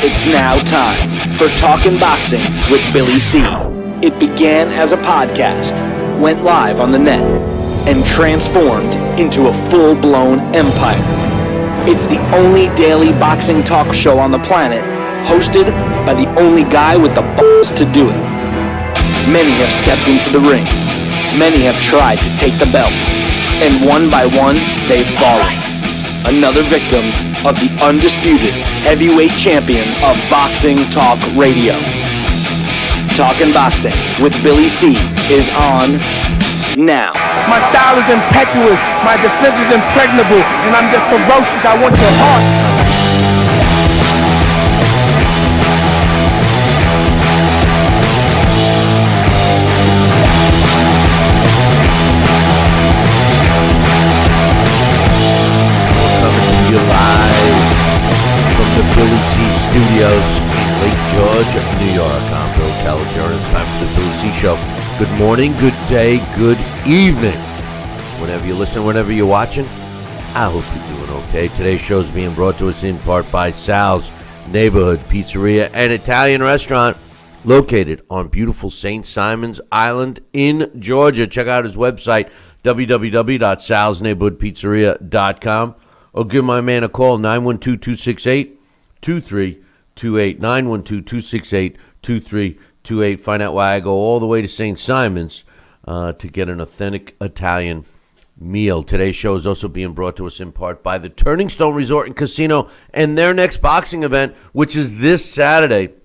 It's now time for Talkin' Boxing with Billy C. It began as a podcast, went live on the net, and transformed into a full-blown empire. It's the only daily boxing talk show on the planet, hosted by the only guy with the balls to do it. Many have stepped into the ring. Many have tried to take the belt. And one by one, they've fallen. Another victim of the undisputed heavyweight champion of Boxing Talk Radio. Talkin' Boxing with Billy C is on now. My style is impetuous, my defense is impregnable, and I'm just ferocious. I want your heart. Live from the Billy C Studios in Lake George, New York. I'm Bill Caligione. It's time for the Billy C Show. Good morning, good day, good evening. Whenever you listen, whenever you're watching, I hope you're doing okay. Today's show is being brought to us in part by Sal's Neighborhood Pizzeria and Italian Restaurant located on beautiful St. Simon's Island in Georgia. Check out his website, www.salsneighborhoodpizzeria.com. Or give my man a call, 912-268-2328, 912-268-2328. Find out why I go all the way to St. Simon's to get an authentic Italian meal. Today's show is also being brought to us in part by the Turning Stone Resort and Casino and their next boxing event, which is this Saturday,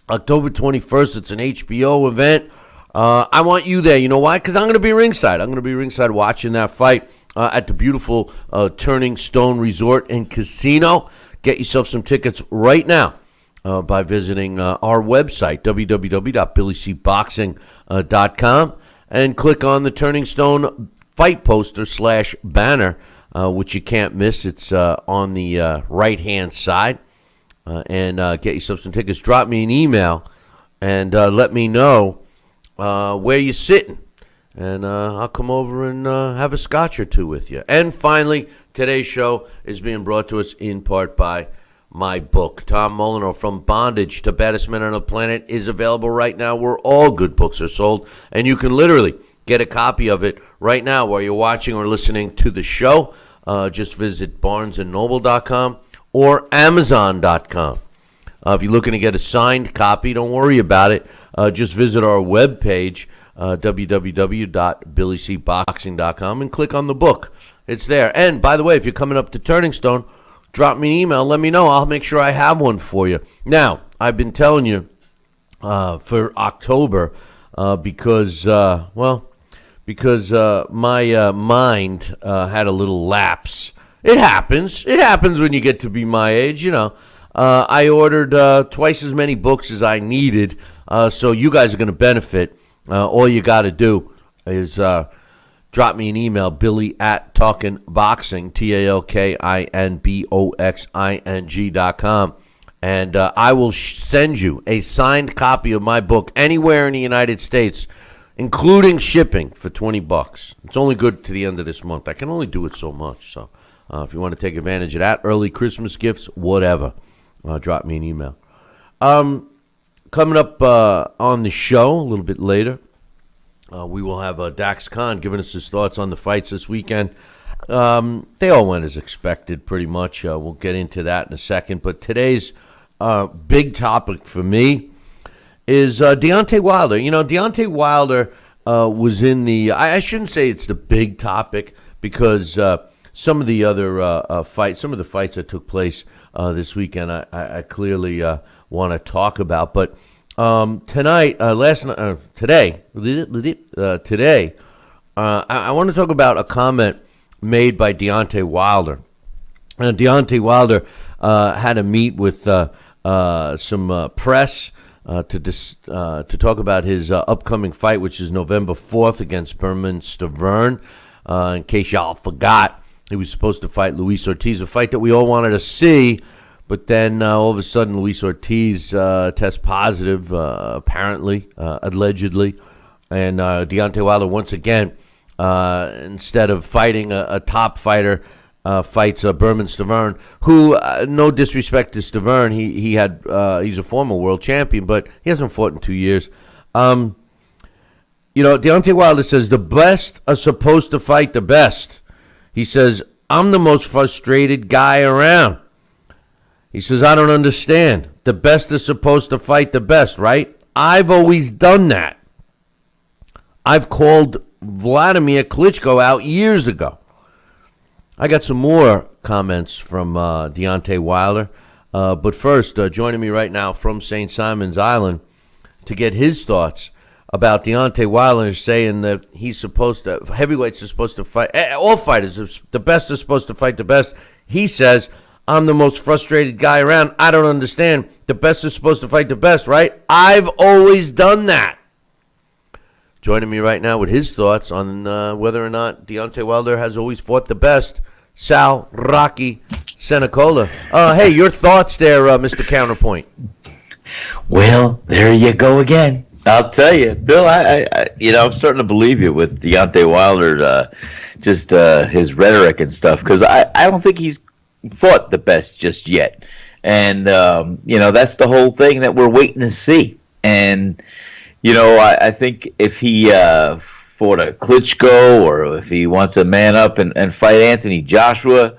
October 21st. It's an HBO event. I want you there. You know why? Because I'm going to be ringside. I'm going to be ringside watching that fight. At the beautiful Turning Stone Resort and Casino. Get yourself some tickets right now by visiting our website, www.billycboxing.com, and click on the Turning Stone fight poster / banner, which you can't miss. It's on the right-hand side. And get yourself some tickets. Drop me an email and let me know where you're sitting. And I'll come over and have a scotch or two with you. And finally, today's show is being brought to us in part by my book. Tom Molyneux, From Bondage to Baddest Men on the Planet, is available right now where all good books are sold. And you can literally get a copy of it right now while you're watching or listening to the show. Just visit barnesandnoble.com or amazon.com. If you're looking to get a signed copy, don't worry about it. Just visit our webpage, www.billycboxing.com, and click on the book. It's there. And by the way, if you're coming up to Turning Stone, drop me an email. Let me know. I'll make sure I have one for you. Now, I've been telling you for October because my mind had a little lapse. It happens. It happens when you get to be my age, you know. I ordered twice as many books as I needed, so you guys are going to benefit. All you got to do is drop me an email, billy@talkinboxing, TALKINBOXING.com, and I will send you a signed copy of my book anywhere in the United States, including shipping, for $20. It's only good to the end of this month. I can only do it so much, so if you want to take advantage of that, early Christmas gifts, whatever, drop me an email. Coming up on the show a little bit later, we will have Dax Khan giving us his thoughts on the fights this weekend. They all went as expected, pretty much. We'll get into that in a second. But today's big topic for me is Deontay Wilder. You know, Deontay Wilder was in the... I shouldn't say it's the big topic because some of the other fights, some of the fights that took place this weekend, I clearly want to talk about. But today, I want to talk about a comment made by Deontay Wilder. Deontay Wilder had a meet with some press to talk about his upcoming fight, which is November 4th against Bermane Stiverne. In case y'all forgot, he was supposed to fight Luis Ortiz, a fight that we all wanted to see. But then all of a sudden, Luis Ortiz tests positive, apparently, allegedly. And Deontay Wilder, once again, instead of fighting a top fighter, fights Berman Stavern, who, no disrespect to Stavern, he's a former world champion, but he hasn't fought in 2 years. Deontay Wilder says the best are supposed to fight the best. He says, I'm the most frustrated guy around. He says, I don't understand. The best is supposed to fight the best, right? I've always done that. I've called Vladimir Klitschko out years ago. I got some more comments from Deontay Wilder. But first, joining me right now from St. Simon's Island to get his thoughts about Deontay Wilder saying that heavyweights are supposed to fight, all fighters, the best are supposed to fight the best. He says, I'm the most frustrated guy around. I don't understand. The best is supposed to fight the best, right? I've always done that. Joining me right now with his thoughts on whether or not Deontay Wilder has always fought the best, Sal Rocky Senecola. Hey, your thoughts there, Mr. Counterpoint. Well, there you go again. I'll tell you, Bill, I'm starting to believe you with Deontay Wilder, his rhetoric and stuff, because I don't think he's fought the best just yet. And, that's the whole thing that we're waiting to see. And, I think if he fought a Klitschko, or if he wants to man up and fight Anthony Joshua,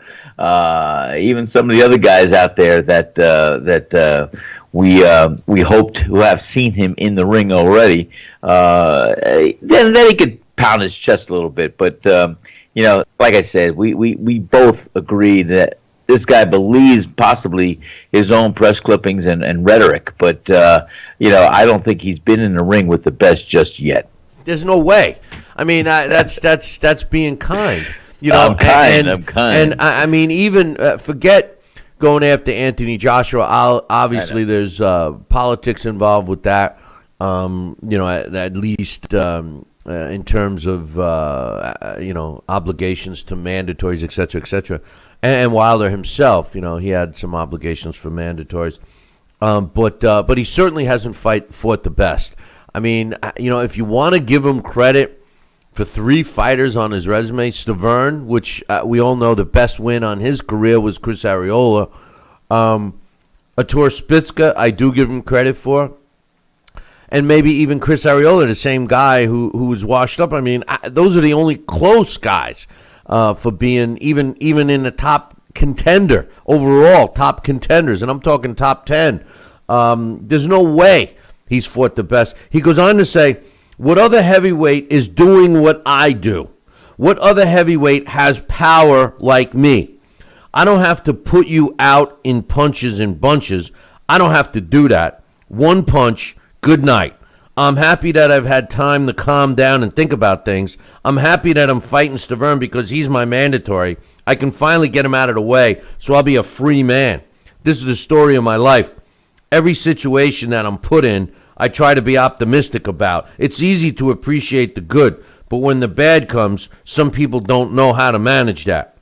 even some of the other guys out there that we hoped to have seen him in the ring already, then he could pound his chest a little bit. But like I said, we both agreed that this guy believes possibly his own press clippings and rhetoric, but I don't think he's been in the ring with the best just yet. There's no way. I mean, that's being kind. I'm kind. And I mean, even forget going after Anthony Joshua. Obviously, there's politics involved with that. At least in terms of obligations to mandatories, et cetera, et cetera. And Wilder himself, he had some obligations for mandatories, but he certainly hasn't fought the best. I mean, if you want to give him credit for 3 fighters on his resume, Stavern, which we all know the best win on his career was Chris Arreola. Artur Spitska, I do give him credit for. And maybe even Chris Arreola, the same guy who was washed up. I mean, those are the only close guys for being even in the top contender, overall top contenders. And I'm talking top 10. There's no way he's fought the best. He goes on to say, what other heavyweight is doing what I do? What other heavyweight has power like me? I don't have to put you out in punches and bunches. I don't have to do that. One punch, good night. I'm happy that I've had time to calm down and think about things. I'm happy that I'm fighting Stavern because he's my mandatory. I can finally get him out of the way, so I'll be a free man. This is the story of my life. Every situation that I'm put in, I try to be optimistic about. It's easy to appreciate the good, but when the bad comes, some people don't know how to manage that.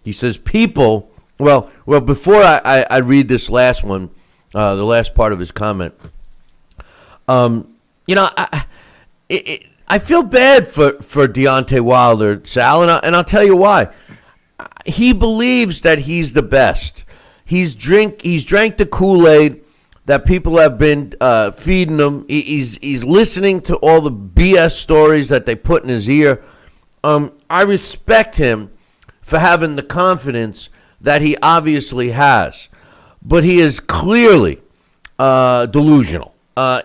He says people, well, before I read this last one, the last part of his comment, I feel bad for Deontay Wilder, Sal, and I'll tell you why. He believes that he's the best. He's drank the Kool-Aid that people have been feeding him. He's listening to all the BS stories that they put in his ear. I respect him for having the confidence that he obviously has, but he is clearly delusional.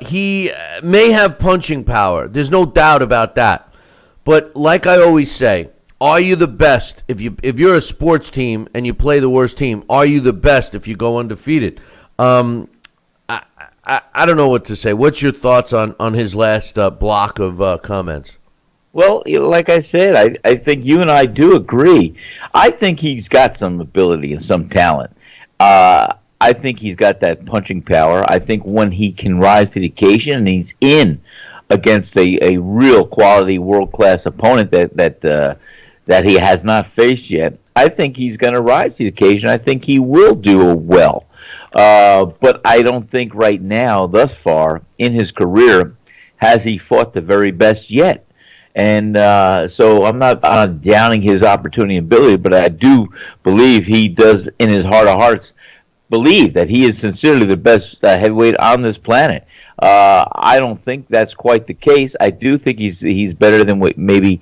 He may have punching power. There's no doubt about that. But like I always say, are you the best? If you're a sports team and you play the worst team, are you the best if you go undefeated? I don't know what to say. What's your thoughts on his last block of comments? Well, like I said, I think you and I do agree. I think he's got some ability and some talent. I think he's got that punching power. I think when he can rise to the occasion and he's in against a real quality world-class opponent that he has not faced yet, I think he's going to rise to the occasion. I think he will do well. But I don't think right now, thus far, in his career, has he fought the very best yet. And so I'm not downing his opportunity and ability, but I do believe he does, in his heart of hearts, believe that he is sincerely the best heavyweight on this planet. I don't think that's quite the case. I do think he's better than what maybe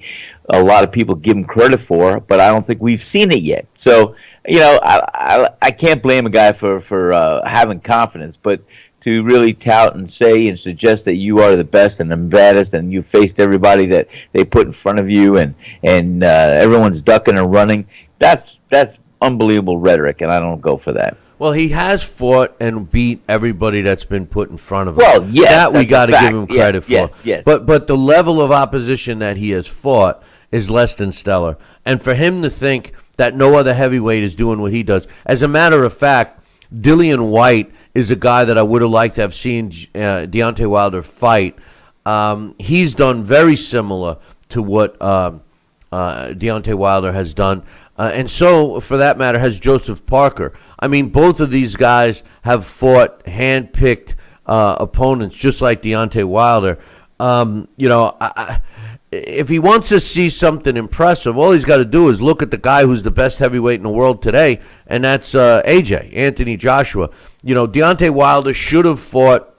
a lot of people give him credit for, but I don't think we've seen it yet. So, I can't blame a guy for having confidence, but to really tout and say and suggest that you are the best and the baddest and you faced everybody that they put in front of you and everyone's ducking and running, that's unbelievable rhetoric, and I don't go for that. Well, he has fought and beat everybody that's been put in front of him. Well, yes, that we got to give him credit for. Yes. But the level of opposition that he has fought is less than stellar. And for him to think that no other heavyweight is doing what he does, as a matter of fact, Dillian White is a guy that I would have liked to have seen Deontay Wilder fight. He's done very similar to what Deontay Wilder has done. And so, for that matter, has Joseph Parker. I mean, both of these guys have fought hand-picked opponents, just like Deontay Wilder. If he wants to see something impressive, all he's got to do is look at the guy who's the best heavyweight in the world today, and that's Anthony Joshua. Deontay Wilder should have fought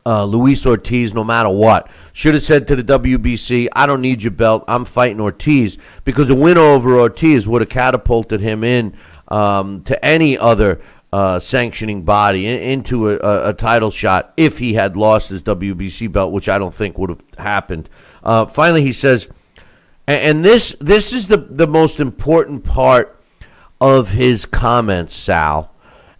Luis Ortiz no matter what. Should have said to the WBC, I don't need your belt, I'm fighting Ortiz, because a win over Ortiz would have catapulted him in to any other sanctioning body into a title shot if he had lost his WBC belt, which I don't think would have happened. Finally, he says, and this is the most important part of his comments, Sal,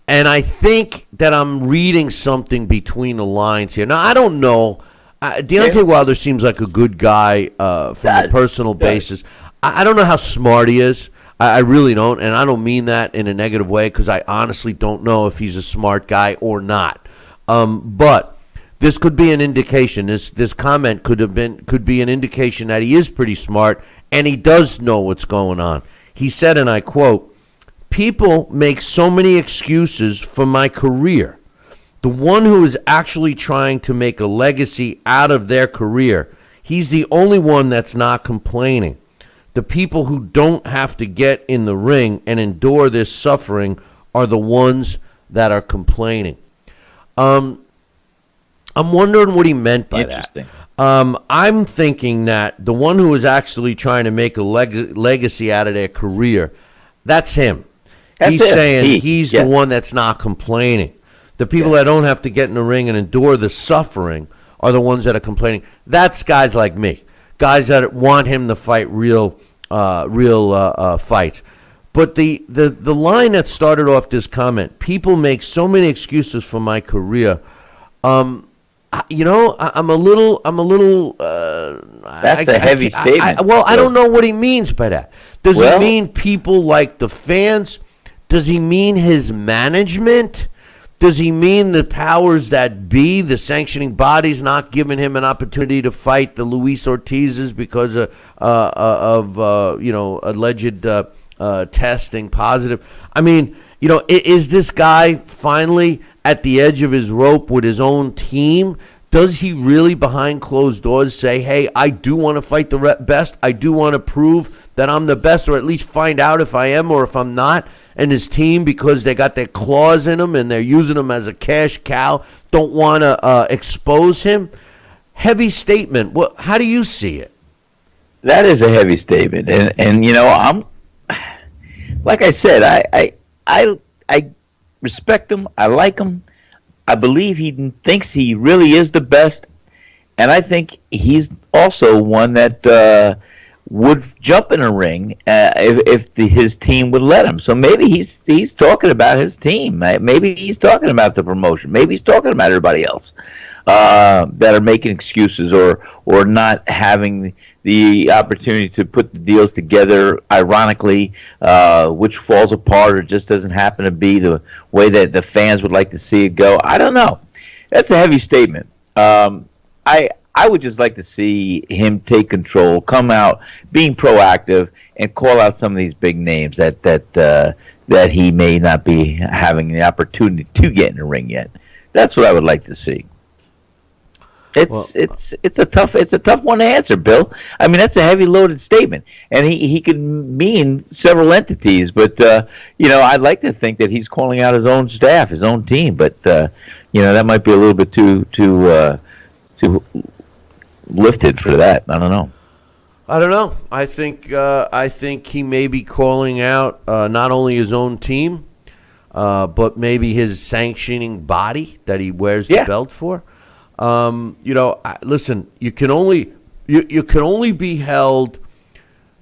and I think that I'm reading something between the lines here. Now, I don't know. Deontay Wilder seems like a good guy from a personal basis. I don't know how smart he is. I really don't, and I don't mean that in a negative way because I honestly don't know if he's a smart guy or not. But this could be an indication. This comment could be an indication that he is pretty smart and he does know what's going on. He said, and I quote, "People make so many excuses for my career. The one who is actually trying to make a legacy out of their career, he's the only one that's not complaining. The people who don't have to get in the ring and endure this suffering are the ones that are complaining." I'm wondering what he meant by that. I'm thinking that the one who is actually trying to make a legacy out of their career, that's him. He's saying he's the one that's not complaining. The people that don't have to get in the ring and endure the suffering are the ones that are complaining. That's guys like me. Guys that want him to fight real fights. But the line that started off this comment, people make so many excuses for my career. I'm a little. That's a heavy statement. I don't know what he means by that. Does he mean people like the fans? Does he mean his management? Does he mean the powers that be, the sanctioning bodies, not giving him an opportunity to fight the Luis Ortizes because of alleged testing positive? I mean, is this guy finally at the edge of his rope with his own team? Does he really behind closed doors say, hey, I do want to fight the best. I do want to prove that I'm the best, or at least find out if I am or if I'm not. And his team, because they got their claws in him and they're using him as a cash cow, don't want to expose him? Heavy statement. Well, how do you see it? That is a heavy statement. And I'm, like I said, I respect him. I like him. I believe he thinks he really is the best, and I think he's also one that would jump in a ring if his team would let him. So maybe he's talking about his team. Maybe he's talking about the promotion. Maybe he's talking about everybody else that are making excuses or not having the opportunity to put the deals together, ironically, which falls apart or just doesn't happen to be the way that the fans would like to see it go. I don't know. That's a heavy statement. I would just like to see him take control, come out, being proactive, and call out some of these big names that he may not be having the opportunity to get in the ring yet. That's what I would like to see. It's a tough one to answer, Bill. I mean, that's a heavy loaded statement, and he could mean several entities. But I'd like to think that he's calling out his own staff, his own team. But that might be a little bit too lifted for that. I don't know. I think he may be calling out not only his own team, but maybe his sanctioning body that he wears the belt for. Listen, you can only be held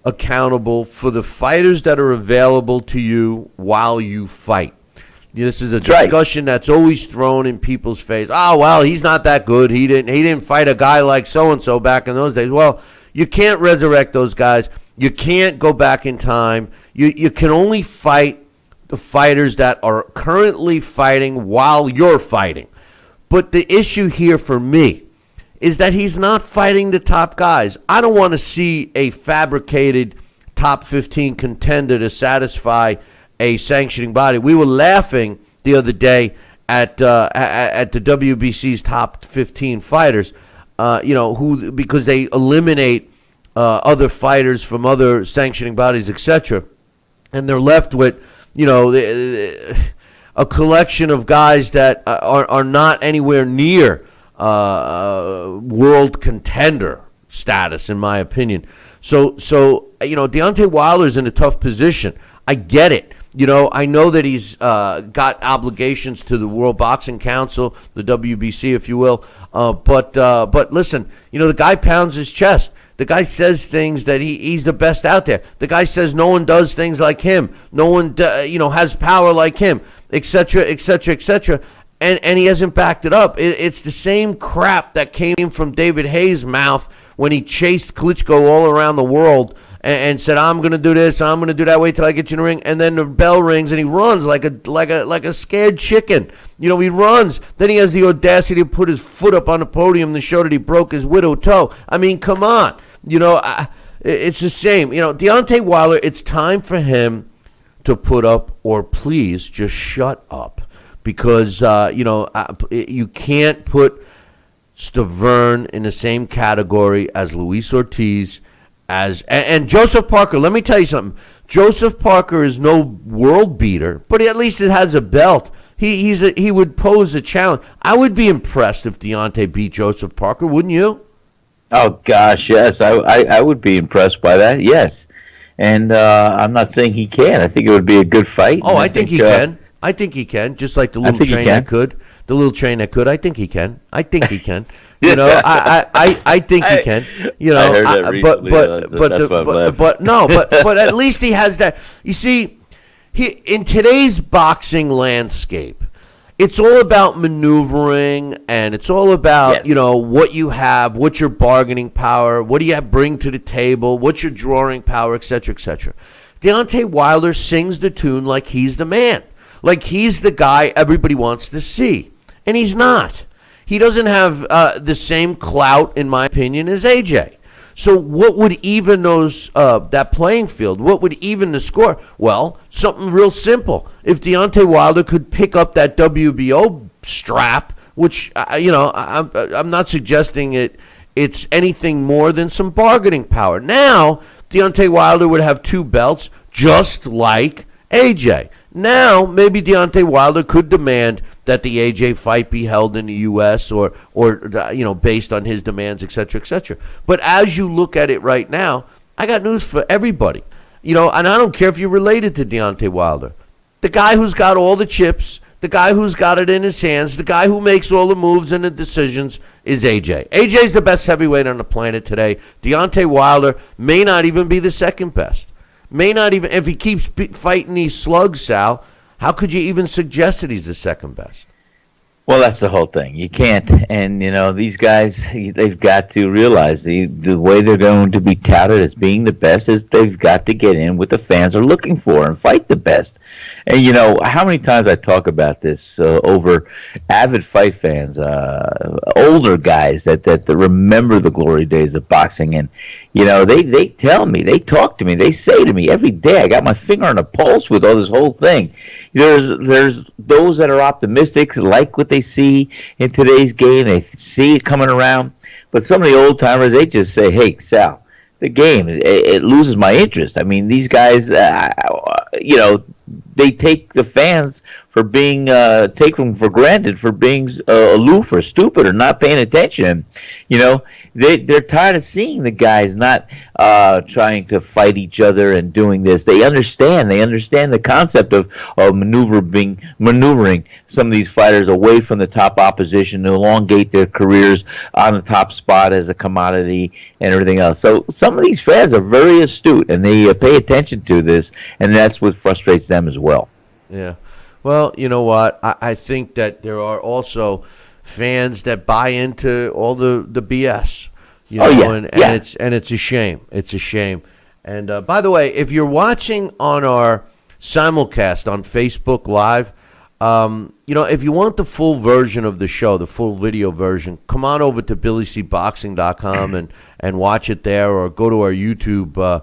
accountable for the fighters that are available to you while you fight. This is a discussion that's always thrown in people's face. Oh, well, he's not that good. He didn't fight a guy like so and so back in those days. Well, you can't resurrect those guys. You can't go back in time. You can only fight the fighters that are currently fighting while you're fighting. But the issue here for me is that he's not fighting the top guys. I don't want to see a fabricated top 15 contender to satisfy a sanctioning body. We were laughing the other day at the WBC's top 15 fighters, who because they eliminate other fighters from other sanctioning bodies, etc., and they're left with a collection of guys that are not anywhere near world contender status, in my opinion. So Deontay Wilder's in a tough position. I get it. I know that he's got obligations to the World Boxing Council, the WBC, if you will. But listen, the guy pounds his chest. The guy says things that he's the best out there. The guy says no one does things like him. No one, has power like him, etc., etc., etc. And he hasn't backed it up. It's the same crap that came from David Hayes' mouth when he chased Klitschko all around the world and said, "I'm going to do this, I'm going to do that. Wait till I get you in the ring." And then the bell rings and he runs like a scared chicken. He runs. Then he has the audacity to put his foot up on the podium to show that he broke his widow toe. I mean, come on. It's the same. Deontay Wilder, it's time for him to put up or please just shut up. Because, you can't put Stavern in the same category as Luis Ortiz, and Joseph Parker. Let me tell you something. Joseph Parker is no world beater, but at least it has a belt. He would pose a challenge. I would be impressed if Deontay beat Joseph Parker, wouldn't you? Oh, gosh, yes. I would be impressed by that, yes. And I'm not saying he can. I think it would be a good fight. Oh, I think he can. I think he can, just like the little train that could. The little train that could. I think he can. I think he can. I think he can. I heard that recently. But at least he has that. You see, in today's boxing landscape, it's all about maneuvering, and it's all about what you have, what's your bargaining power, what do you bring to the table, what's your drawing power, etc., etc. Deontay Wilder sings the tune like he's the man. Like he's the guy everybody wants to see. And he's not. He doesn't have the same clout, in my opinion, as AJ. So what would even that playing field? What would even the score? Well, something real simple. If Deontay Wilder could pick up that WBO strap, which, I'm not suggesting it's anything more than some bargaining power. Now, Deontay Wilder would have two belts just like AJ. Now, maybe Deontay Wilder could demand that the AJ fight be held in the U.S. or based on his demands, et cetera, et cetera. But as you look at it right now, I got news for everybody. And I don't care if you're related to Deontay Wilder. The guy who's got all the chips, the guy who's got it in his hands, the guy who makes all the moves and the decisions is AJ. AJ's the best heavyweight on the planet today. Deontay Wilder may not even be the second best. May not even, if he keeps fighting these slugs, Sal, how could you even suggest that he's the second best? Well, that's the whole thing. You can't. And, these guys, they've got to realize the way they're going to be touted as being the best is they've got to get in what the fans are looking for and fight the best. And, how many times I talk about this over avid fight fans, older guys that remember the glory days of boxing. And, they tell me, they talk to me, they say to me every day, I got my finger on the pulse with all this whole thing. There's those that are optimistic, like what they see in today's game. They see it coming around. But some of the old timers, they just say, "Hey, Sal, the game it loses my interest." I mean, these guys, they take the fans for being take them for granted for being aloof or stupid or not paying attention. They're tired of seeing the guys not trying to fight each other and doing this. They understand the concept of maneuvering some of these fighters away from the top opposition to elongate their careers on the top spot as a commodity and everything else. So some of these fans are very astute and they pay attention to this, and that's what frustrates them as well. Yeah. Well, you know what? I think that there are also fans that buy into all the BS. And it's a shame. It's a shame. And by the way, if you're watching on our simulcast on Facebook Live, if you want the full version of the show, the full video version, come on over to BillyCBoxing.com and watch it there, or go to our YouTube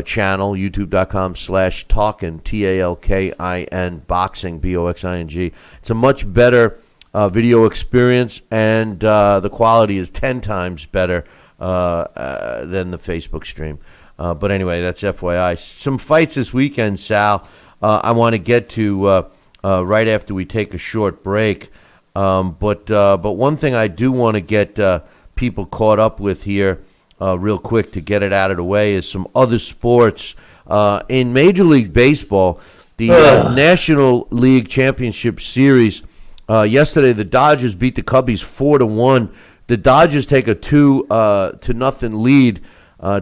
channel, youtube.com/talkin, TALKIN, boxing, BOXING. It's a much better video experience, and the quality is 10 times better than the Facebook stream. But anyway, that's FYI. Some fights this weekend, Sal, I want to get to right after we take a short break. But one thing I do want to get people caught up with here real quick to get it out of the way is some other sports. In Major League Baseball, the National League Championship Series, yesterday the Dodgers beat the Cubbies 4-1. The Dodgers take a 2-0 lead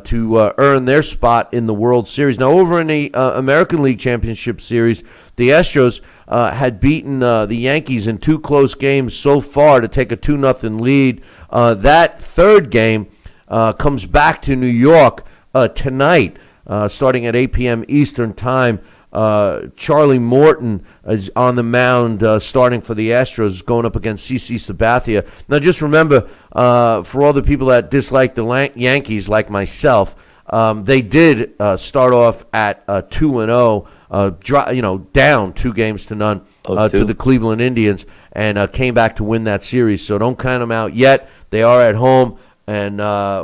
to earn their spot in the World Series. Now, over in the American League Championship Series, the Astros had beaten the Yankees in 2 close games so far to take a 2-0 lead. That third game comes back to New York tonight, starting at 8 p.m. Eastern Time. Charlie Morton is on the mound starting for the Astros, going up against CC Sabathia. Now, just remember, for all the people that dislike the Yankees, like myself, they did start off at 2-0, down 2-0 to the Cleveland Indians, and came back to win that series. So don't count them out yet. They are at home. And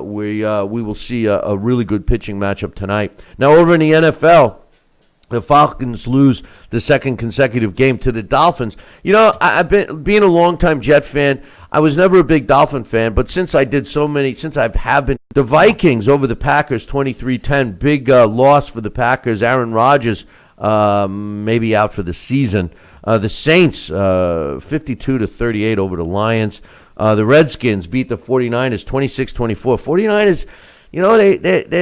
we will see a really good pitching matchup tonight. Now, over in the NFL, the Falcons lose the second consecutive game to the Dolphins. I've been being a longtime Jet fan. I was never a big Dolphin fan, but since I have been, the Vikings over the Packers 23-10, big loss for the Packers. Aaron Rodgers maybe out for the season. The Saints 52-38 over the Lions. The Redskins beat the 49ers 26-24. 49ers,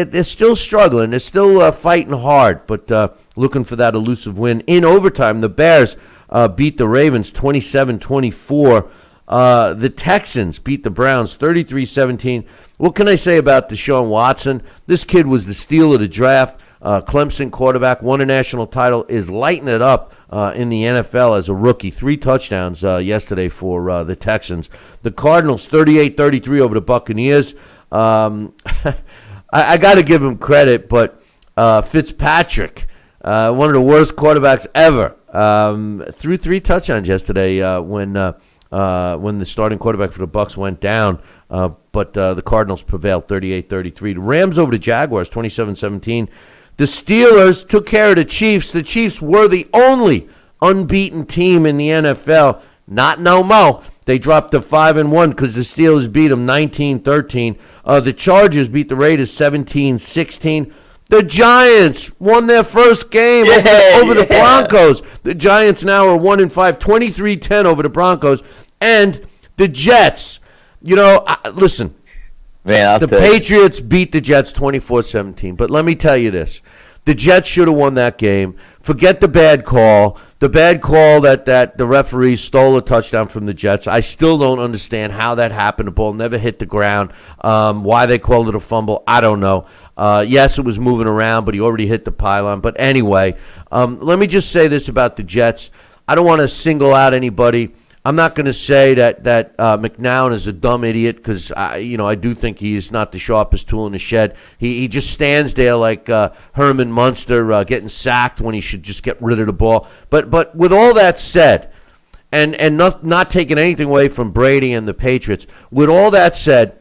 they're still struggling. They're still fighting hard, but looking for that elusive win. In overtime, the Bears beat the Ravens 27-24. The Texans beat the Browns 33-17. What can I say about Deshaun Watson? This kid was the steal of the draft. Clemson quarterback, won a national title, is lighting it up in the NFL as a rookie. 3 touchdowns yesterday for the Texans. The Cardinals 38-33 over the Buccaneers. I got to give him credit, but Fitzpatrick, one of the worst quarterbacks ever, threw 3 touchdowns yesterday when the starting quarterback for the Bucs went down. But the Cardinals prevailed 38-33. The Rams over the Jaguars 27-17. The Steelers took care of the Chiefs. The Chiefs were the only unbeaten team in the NFL. Not no more. They dropped to 5-1 because the Steelers beat them 19-13. The Chargers beat the Raiders 17-16. The Giants won their first game over the Broncos. The Giants now are 1-5, 23-10 over the Broncos. And the Jets, listen. Man, the Patriots beat the Jets 24-17. But let me tell you this. The Jets should have won that game. Forget the bad call. The bad call that the referee stole a touchdown from the Jets. I still don't understand how that happened. The ball never hit the ground. Why they called it a fumble, I don't know. Yes, it was moving around, but he already hit the pylon. But anyway, let me just say this about the Jets. I don't want to single out anybody. I'm not going to say that McNown is a dumb idiot because I do think he's not the sharpest tool in the shed. He just stands there like Herman Munster getting sacked when he should just get rid of the ball. But with all that said, and not taking anything away from Brady and the Patriots. With all that said,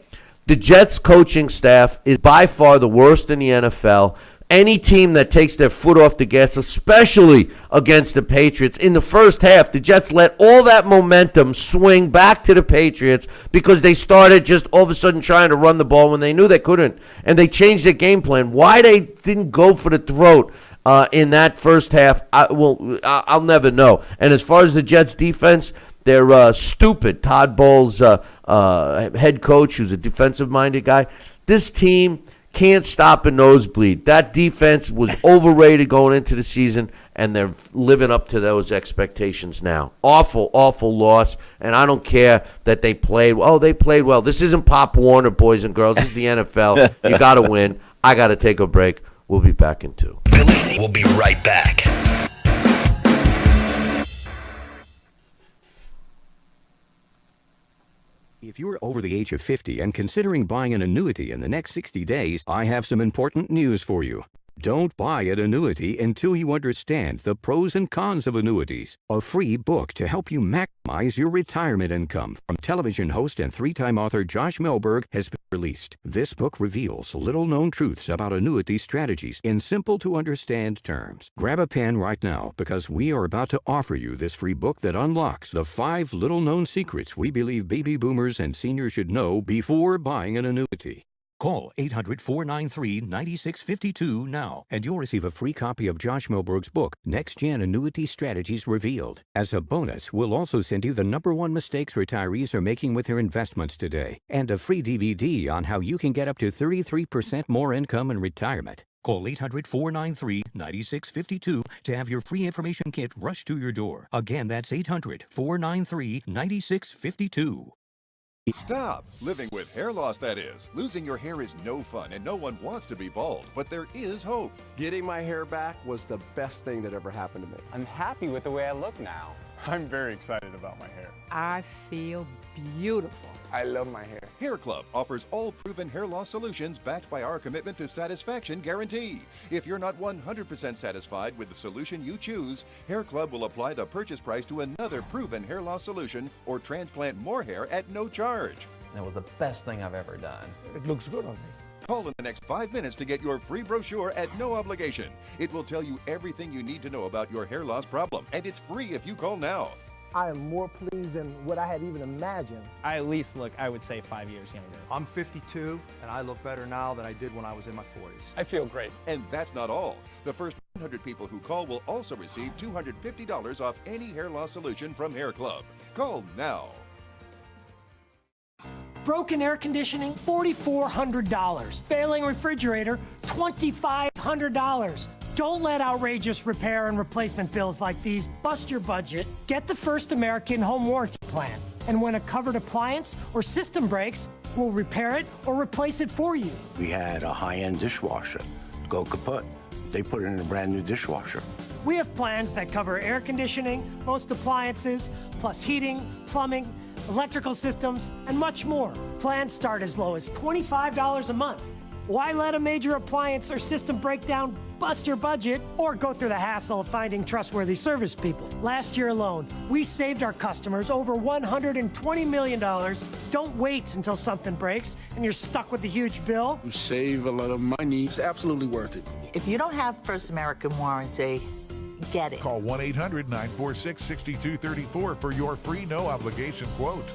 the Jets coaching staff is by far the worst in the NFL. Any team that takes their foot off the gas, especially against the Patriots, in the first half, the Jets let all that momentum swing back to the Patriots because they started just all of a sudden trying to run the ball when they knew they couldn't, and they changed their game plan. Why they didn't go for the throat in that first half, I'll never know. And as far as the Jets defense, they're stupid. Todd Bowles, head coach, who's a defensive-minded guy. This team can't stop a nosebleed. That defense was overrated going into the season, and they're living up to those expectations now. Awful, awful loss, and I don't care that they played. Oh, they played well. This isn't Pop Warner, boys and girls. This is the NFL. You got to win. I got to take a break. We'll be back in 2. Billy C will be right back. If you're over the age of 50 and considering buying an annuity in the next 60 days, I have some important news for you. Don't buy an annuity until you understand the pros and cons of annuities. A free book to help you maximize your retirement income from television host and 3-time author Josh Melberg has been released. This book reveals little-known truths about annuity strategies in simple-to-understand terms. Grab a pen right now because we are about to offer you this free book that unlocks the 5 little-known secrets we believe baby boomers and seniors should know before buying an annuity. Call 800-493-9652 now, and you'll receive a free copy of Josh Melberg's book, Next Gen Annuity Strategies Revealed. As a bonus, we'll also send you the #1 mistakes retirees are making with their investments today, and a free DVD on how you can get up to 33% more income in retirement. Call 800-493-9652 to have your free information kit rushed to your door. Again, that's 800-493-9652. Stop living with hair loss, that is. Losing your hair is no fun, and no one wants to be bald, but there is hope. Getting my hair back was the best thing that ever happened to me. I'm happy with the way I look now. I'm very excited about my hair. I feel beautiful. I love my hair. Hair Club offers all proven hair loss solutions backed by our commitment to satisfaction guarantee. If you're not 100% satisfied with the solution you choose, Hair Club will apply the purchase price to another proven hair loss solution or transplant more hair at no charge. That was the best thing I've ever done. It looks good on me. Call in the next 5 minutes to get your free brochure at no obligation. It will tell you everything you need to know about your hair loss problem, and it's free if you call now. I am more pleased than what I had even imagined. I at least look, I would say, 5 years younger. I'm 52, and I look better now than I did when I was in my 40s. I feel great. And that's not all. The first 100 people who call will also receive $250 off any hair loss solution from Hair Club. Call now. Broken air conditioning, $4,400. Failing refrigerator, $2,500. Don't let outrageous repair and replacement bills like these bust your budget. Get the First American Home Warranty Plan. And when a covered appliance or system breaks, we'll repair it or replace it for you. We had a high-end dishwasher go kaput. They put it in a brand new dishwasher. We have plans that cover air conditioning, most appliances, plus heating, plumbing, electrical systems, and much more. Plans start as low as $25 a month. Why let a major appliance or system breakdown bust your budget or go through the hassle of finding trustworthy service people? Last year alone, we saved our customers over $120 million. Don't wait until something breaks and you're stuck with a huge bill. You save a lot of money. It's absolutely worth it. If you don't have First American Warranty, get it. Call 1-800-946-6234 for your free no-obligation quote.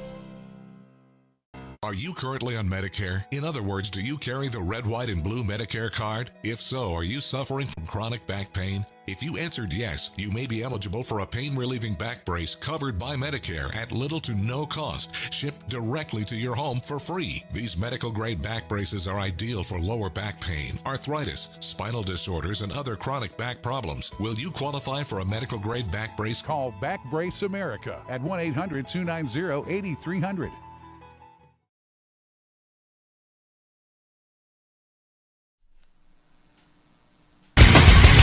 Are you currently on Medicare? In other words, do you carry the red, white, and blue Medicare card? If so, are you suffering from chronic back pain? If you answered yes, you may be eligible for a pain-relieving back brace covered by Medicare at little to no cost, shipped directly to your home for free. These medical-grade back braces are ideal for lower back pain, arthritis, spinal disorders, and other chronic back problems. Will you qualify for a medical-grade back brace? Call Back Brace America at 1-800-290-8300.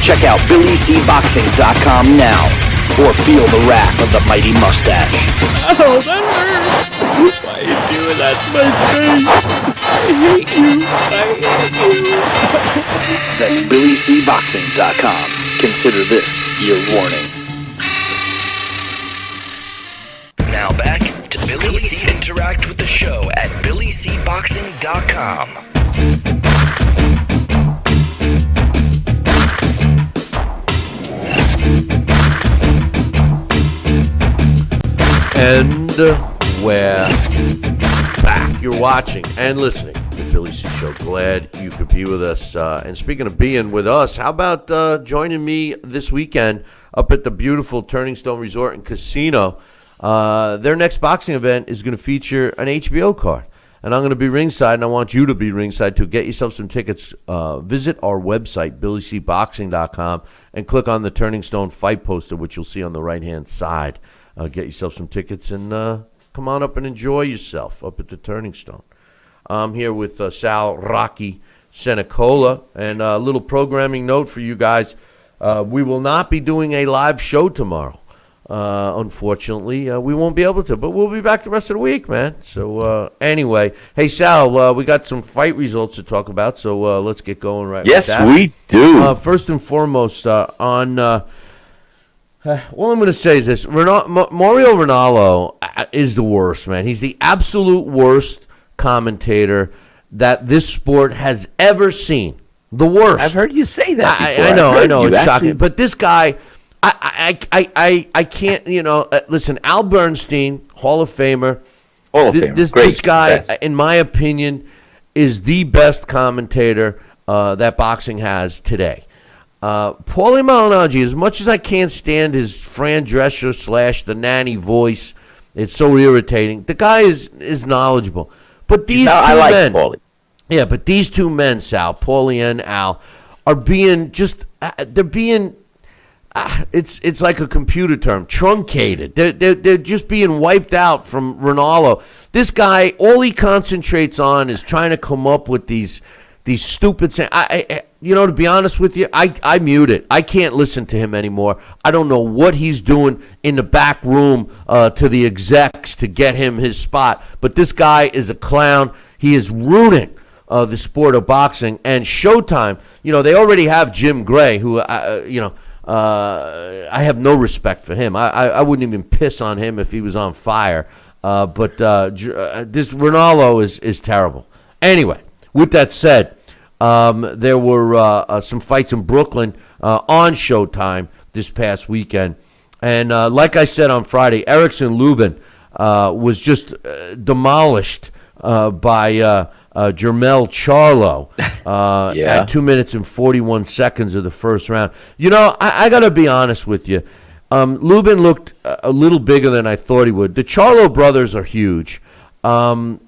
Check out BillyCBoxing.com now, or feel the wrath of the mighty mustache. Oh, that hurts! Why are you doing that to my face? I hate you! That's BillyCBoxing.com. Consider this your warning. Billy C. Interact with the show at BillyCBoxing.com. And we're back. You're watching and listening to the Billy C. Show. Glad you could be with us. And speaking of being with us, how about joining me this weekend up at the beautiful Turning Stone Resort and Casino? Their next boxing event is going to feature an HBO card. And I'm going to be ringside, and I want you to be ringside to get yourself some tickets. Visit our website, BillyCBoxing.com, and click on the Turning Stone fight poster, which you'll see on the right-hand side. Get yourself some tickets and come on up and enjoy yourself up at the Turning Stone. I'm here with Sal Rocky Senecola, and a little programming note for you guys. We will not be doing a live show tomorrow. Unfortunately, we won't be able to, but we'll be back the rest of the week, man. So anyway, hey, Sal, we got some fight results to talk about, so let's get going right Yes, with that. we do. First and foremost, on... all I'm going to say is this. Mario Ranallo is the worst, man. He's the absolute worst commentator that this sport has ever seen. The worst. I've heard you say that before. I know. It's shocking. But this guy, I can't, listen, Al Bernstein, Hall of Famer. This guy, in my opinion, is the best commentator that boxing has today. Paulie Malignaggi, as much as I can't stand his Fran Drescher / the nanny voice, it's so irritating. The guy is knowledgeable. But these two men, Paulie. Yeah, but these two men, Sal, Paulie and Al, are being just, they're being, it's like a computer term, truncated. They're just being wiped out from Ranallo. This guy, all he concentrates on is trying to come up with these stupid sayings. To be honest with you, I mute it. I can't listen to him anymore. I don't know what he's doing in the back room to the execs to get him his spot. But this guy is a clown. He is ruining the sport of boxing. And Showtime, they already have Jim Gray, who, I have no respect for him. I wouldn't even piss on him if he was on fire. But this Ranallo is terrible. Anyway, with that said, there were some fights in Brooklyn on Showtime this past weekend. And like I said on Friday, Erickson Lubin was just demolished by Jermell Charlo at 2 minutes and 41 seconds of the first round. I got to be honest with you. Lubin looked a little bigger than I thought he would. The Charlo brothers are huge. I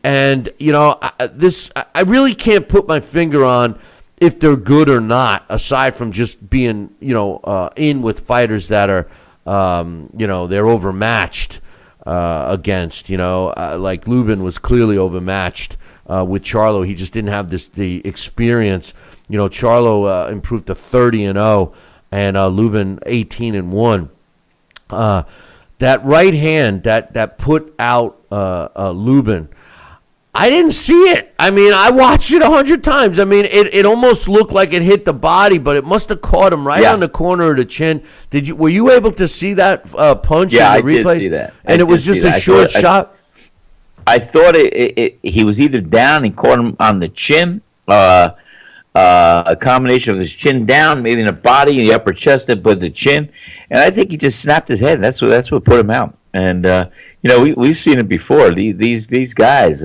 really can't put my finger on if they're good or not, aside from just being, in with fighters that are, they're overmatched against, like Lubin was clearly overmatched with Charlo. He just didn't have the experience. Charlo improved to 30-0 and Lubin 18-1. That right hand that put out Lubin, I didn't see it. I mean, I watched it 100 times. I mean, it almost looked like it hit the body, but it must have caught him right on the corner of the chin. Were you able to see that punch in the replay? Yeah, I did see that. And it was just a short shot? I thought he was either down, he caught him on the chin, a combination of his chin down, maybe in the body, in the upper chest, but the chin. And I think he just snapped his head. That's what put him out. And we've seen it before. These guys,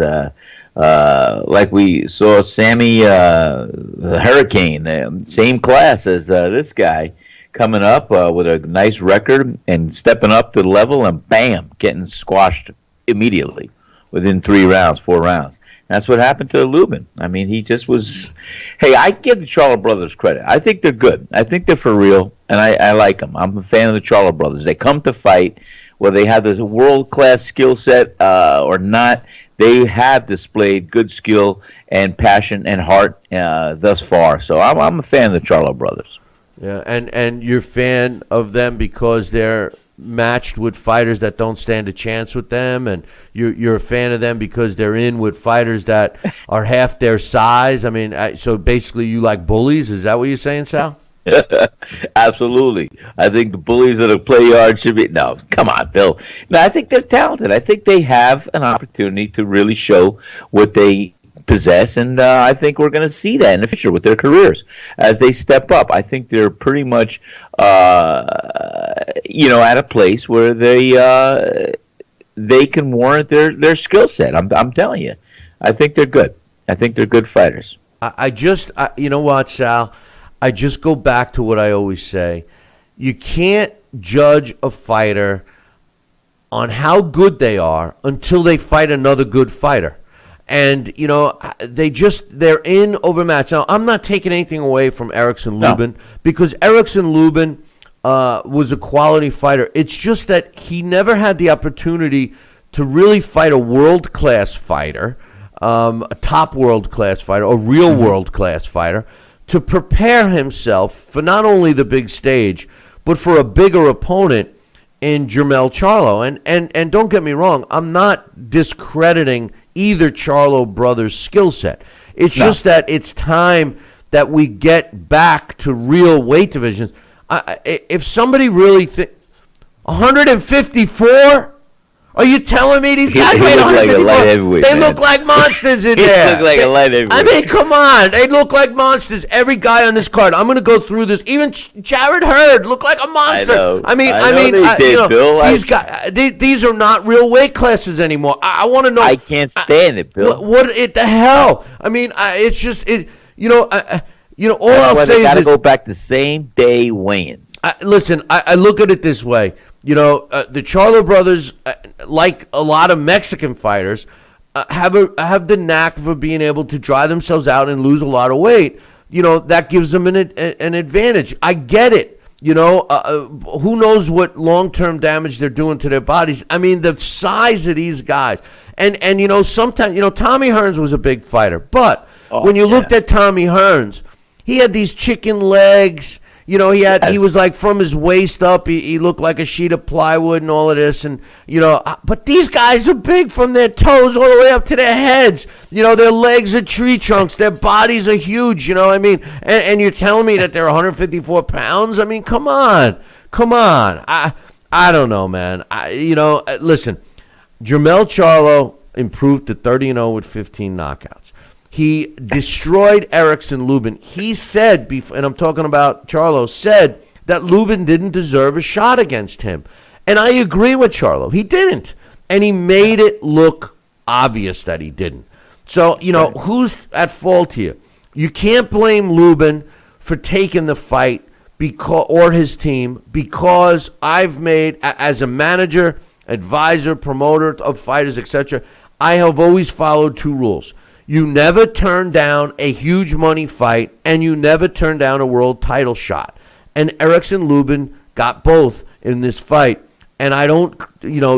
like we saw Sammy the Hurricane, same class as this guy, coming up with a nice record and stepping up to the level, and bam, getting squashed immediately within 4 rounds. And that's what happened to Lubin. I mean, he just was. Hey, I give the Charlo brothers credit. I think they're good. I think they're for real, and I like them. I'm a fan of the Charlo brothers. They come to fight. Whether they have this world-class skill set or not, they have displayed good skill and passion and heart thus far. So I'm a fan of the Charlo brothers. Yeah, and you're a fan of them because they're matched with fighters that don't stand a chance with them, and you're a fan of them because they're in with fighters that are half their size. I mean, so basically you like bullies? Is that what you're saying, Sal? Absolutely. I think the bullies that play hard should be. No, come on, Bill. No, I think they're talented. I think they have an opportunity to really show what they possess, and I think we're going to see that in the future with their careers as they step up. I think they're pretty much, at a place where they can warrant their skill set. I'm telling you, I think they're good. I think they're good fighters. You know what, Sal? I just go back to what I always say. You can't judge a fighter on how good they are until they fight another good fighter. And, they're in overmatched. Now, I'm not taking anything away from Erickson Lubin because Erickson Lubin was a quality fighter. It's just that he never had the opportunity to really fight a world-class fighter, a top world-class fighter, a real world-class fighter, to prepare himself for not only the big stage, but for a bigger opponent in Jermell Charlo. And don't get me wrong, I'm not discrediting either Charlo brothers' skill set. It's just that it's time that we get back to real weight divisions. If somebody really 154? Are you telling me these guys weigh 154? They look like monsters in there. They look like a light heavyweight. I mean, come on. They look like monsters. Every guy on this card. I'm going to go through this. Even Jared Hurd looked like a monster. I know. Bill. These guys. These are not real weight classes anymore. I want to know. I can't stand it, Bill. What the hell? I mean, it's just it. All I'll say is they got to go back the same day weigh-ins. Listen, I look at it this way. The Charlo brothers, like a lot of Mexican fighters, have the knack for being able to dry themselves out and lose a lot of weight. That gives them an advantage. I get it. Who knows what long-term damage they're doing to their bodies. I mean, the size of these guys. And sometimes, Tommy Hearns was a big fighter. But when you looked at Tommy Hearns, he had these chicken legs. He was like from his waist up, he looked like a sheet of plywood and all of this. And, but these guys are big from their toes all the way up to their heads. Their legs are tree trunks. Their bodies are huge, and you're telling me that they're 154 pounds? I mean, come on. I don't know, man. Listen, Jermell Charlo improved to 30-0 with 15 knockouts. He destroyed Erickson Lubin. He said, and I'm talking about Charlo, said that Lubin didn't deserve a shot against him. And I agree with Charlo. He didn't. And he made it look obvious that he didn't. So, who's at fault here? You can't blame Lubin for taking the fight or his team, because I've made, as a manager, advisor, promoter of fighters, etc., I have always followed two rules. You never turn down a huge money fight, and you never turn down a world title shot. And Erickson Lubin got both in this fight. And I don't,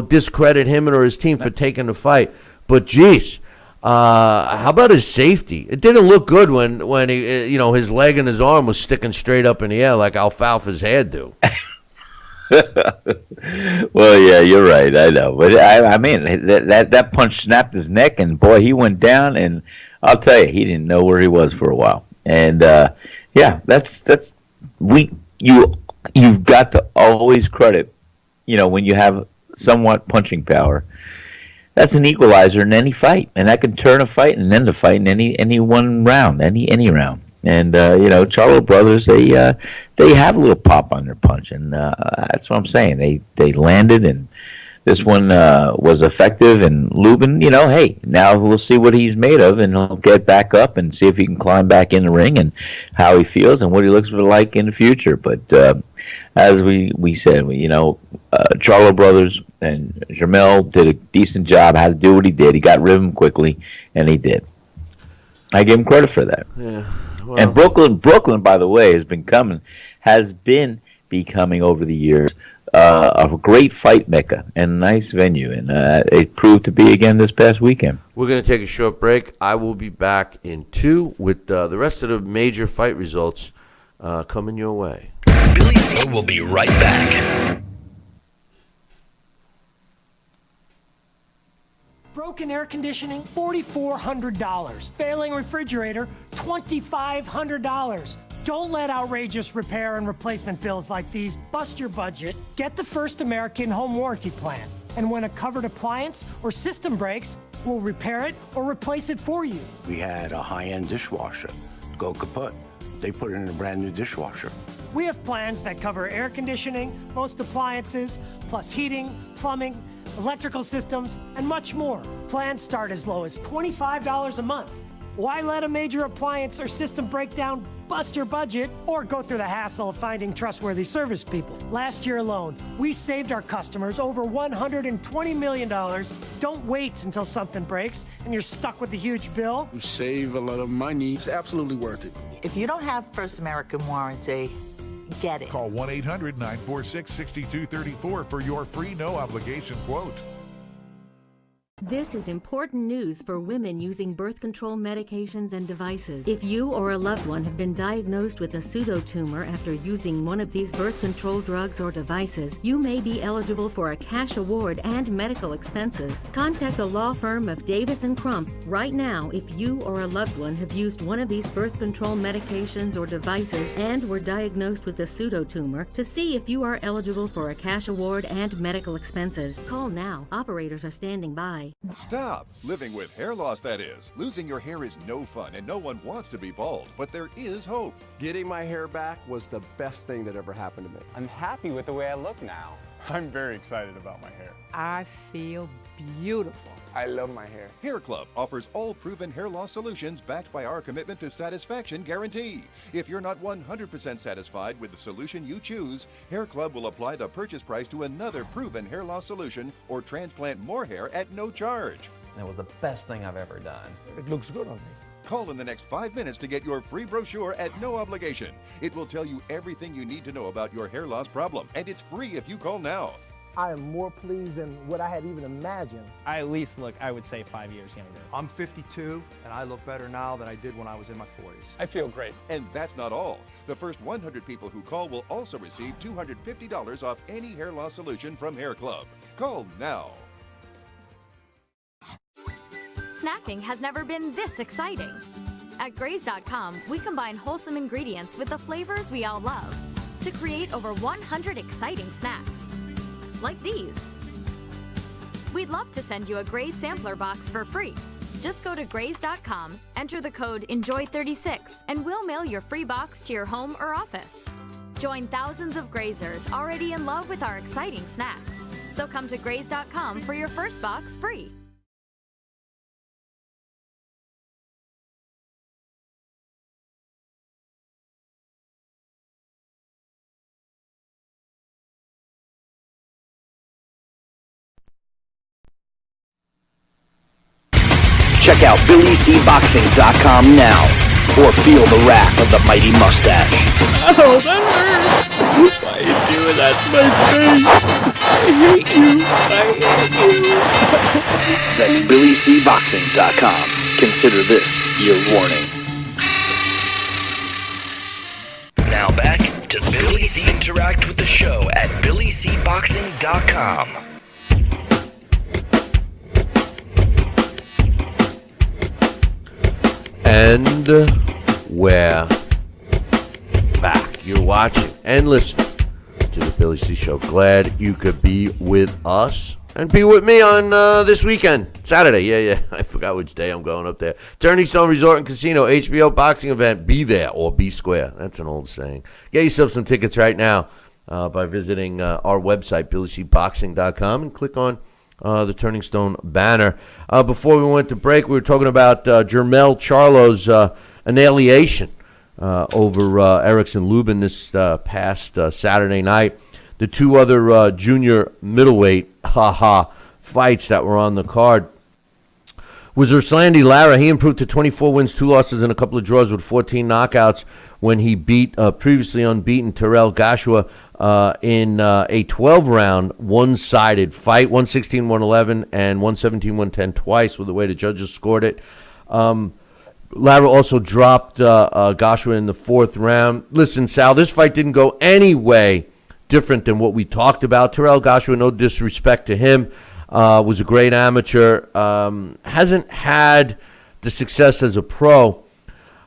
discredit him or his team for taking the fight. But, geez, how about his safety? It didn't look good when he, his leg and his arm was sticking straight up in the air like Alfalfa's head do. Well, yeah, you're right. I know, but I mean that punch snapped his neck, and boy, he went down. And I'll tell you, he didn't know where he was for a while. And you've got to always credit, when you have somewhat punching power. That's an equalizer in any fight, and that can turn a fight and end a fight in any one round, any round. And Charlo brothers, they have a little pop on their punch, and that's what I'm saying. They landed, and this one was effective. And Lubin, hey, now we'll see what he's made of, and he'll get back up and see if he can climb back in the ring and how he feels and what he looks like in the future. But as we said, Charlo brothers and Jermell did a decent job. Had to do what he did. He got rid of him quickly, and he did. I give him credit for that. Yeah. Well, and Brooklyn, by the way, has been becoming over the years a great fight mecca and a nice venue, and it proved to be again this past weekend. We're going to take a short break. I will be back in 2 with the rest of the major fight results coming your way. Billy C will be right back. Broken air conditioning, $4,400. Failing refrigerator, $2,500. Don't let outrageous repair and replacement bills like these bust your budget. Get the First American Home Warranty Plan. And when a covered appliance or system breaks, we'll repair it or replace it for you. We had a high-end dishwasher go kaput. They put it in a brand new dishwasher. We have plans that cover air conditioning, most appliances, plus heating, plumbing, electrical systems, and much more. Plans start as low as $25 a month. Why let a major appliance or system breakdown bust your budget or go through the hassle of finding trustworthy service people? Last year alone, we saved our customers over $120 million. Don't wait until something breaks and you're stuck with a huge bill. You save a lot of money. It's absolutely worth it. If you don't have First American Warranty, get it. Call 1-800-946-6234 for your free no-obligation quote. This is important news for women using birth control medications and devices. If you or a loved one have been diagnosed with a pseudotumor after using one of these birth control drugs or devices, you may be eligible for a cash award and medical expenses. Contact the law firm of Davis & Crump right now if you or a loved one have used one of these birth control medications or devices and were diagnosed with a pseudotumor to see if you are eligible for a cash award and medical expenses. Call now. Operators are standing by. Stop living with hair loss, that is. Losing your hair is no fun and no one wants to be bald, but there is hope. Getting my hair back was the best thing that ever happened to me. I'm happy with the way I look now. I'm very excited about my hair. I feel beautiful. I love my hair. Hair Club offers all proven hair loss solutions backed by our commitment to satisfaction guarantee. If you're not 100% satisfied with the solution you choose, Hair Club will apply the purchase price to another proven hair loss solution or transplant more hair at no charge. It was the best thing I've ever done. It looks good on me. Call in the next 5 minutes to get your free brochure at no obligation. It will tell you everything you need to know about your hair loss problem, and it's free if you call now. I am more pleased than what I had even imagined. I at least look, I would say, 5 years younger. I'm 52, and I look better now than I did when I was in my 40s. I feel great. And that's not all. The first 100 people who call will also receive $250 off any hair loss solution from Hair Club. Call now. Snacking has never been this exciting. At Graze.com, we combine wholesome ingredients with the flavors we all love to create over 100 exciting snacks. Like these. We'd love to send you a Graze sampler box for free. Just go to Graze.com, enter the code ENJOY36, and we'll mail your free box to your home or office. Join thousands of Grazers already in love with our exciting snacks. So come to Graze.com for your first box free. Check out BillyCBoxing.com now, or feel the wrath of the mighty mustache. Oh, that hurts! Why are you doing that to my face? I hate you! That's BillyCBoxing.com. Consider this your warning. Now back to Billy C. Interact with the show at BillyCBoxing.com. And we're back. You're watching and listening to the Billy C. Show. Glad you could be with us and be with me on this weekend. Saturday. Yeah. I forgot which day I'm going up there. Turning Stone Resort and Casino, HBO boxing event. Be there or be square. That's an old saying. Get yourself some tickets right now by visiting our website, BillyCBoxing.com, and click on the Turning Stone banner. Before we went to break, we were talking about Jermell Charlo's annihilation over Erickson Lubin this past Saturday night. The two other junior middleweight fights that were on the card was Urslandi Lara. He improved to 24 wins, 2 losses, and a couple of draws with 14 knockouts when he beat previously unbeaten Terrell Gashua in a 12-round one-sided fight, 116-111 and 117-110 twice with the way the judges scored it. Lara also dropped Gashua in the 4th round. Listen, Sal, this fight didn't go any way different than what we talked about. Terrell Gashua, no disrespect to him, was a great amateur. Hasn't had the success as a pro.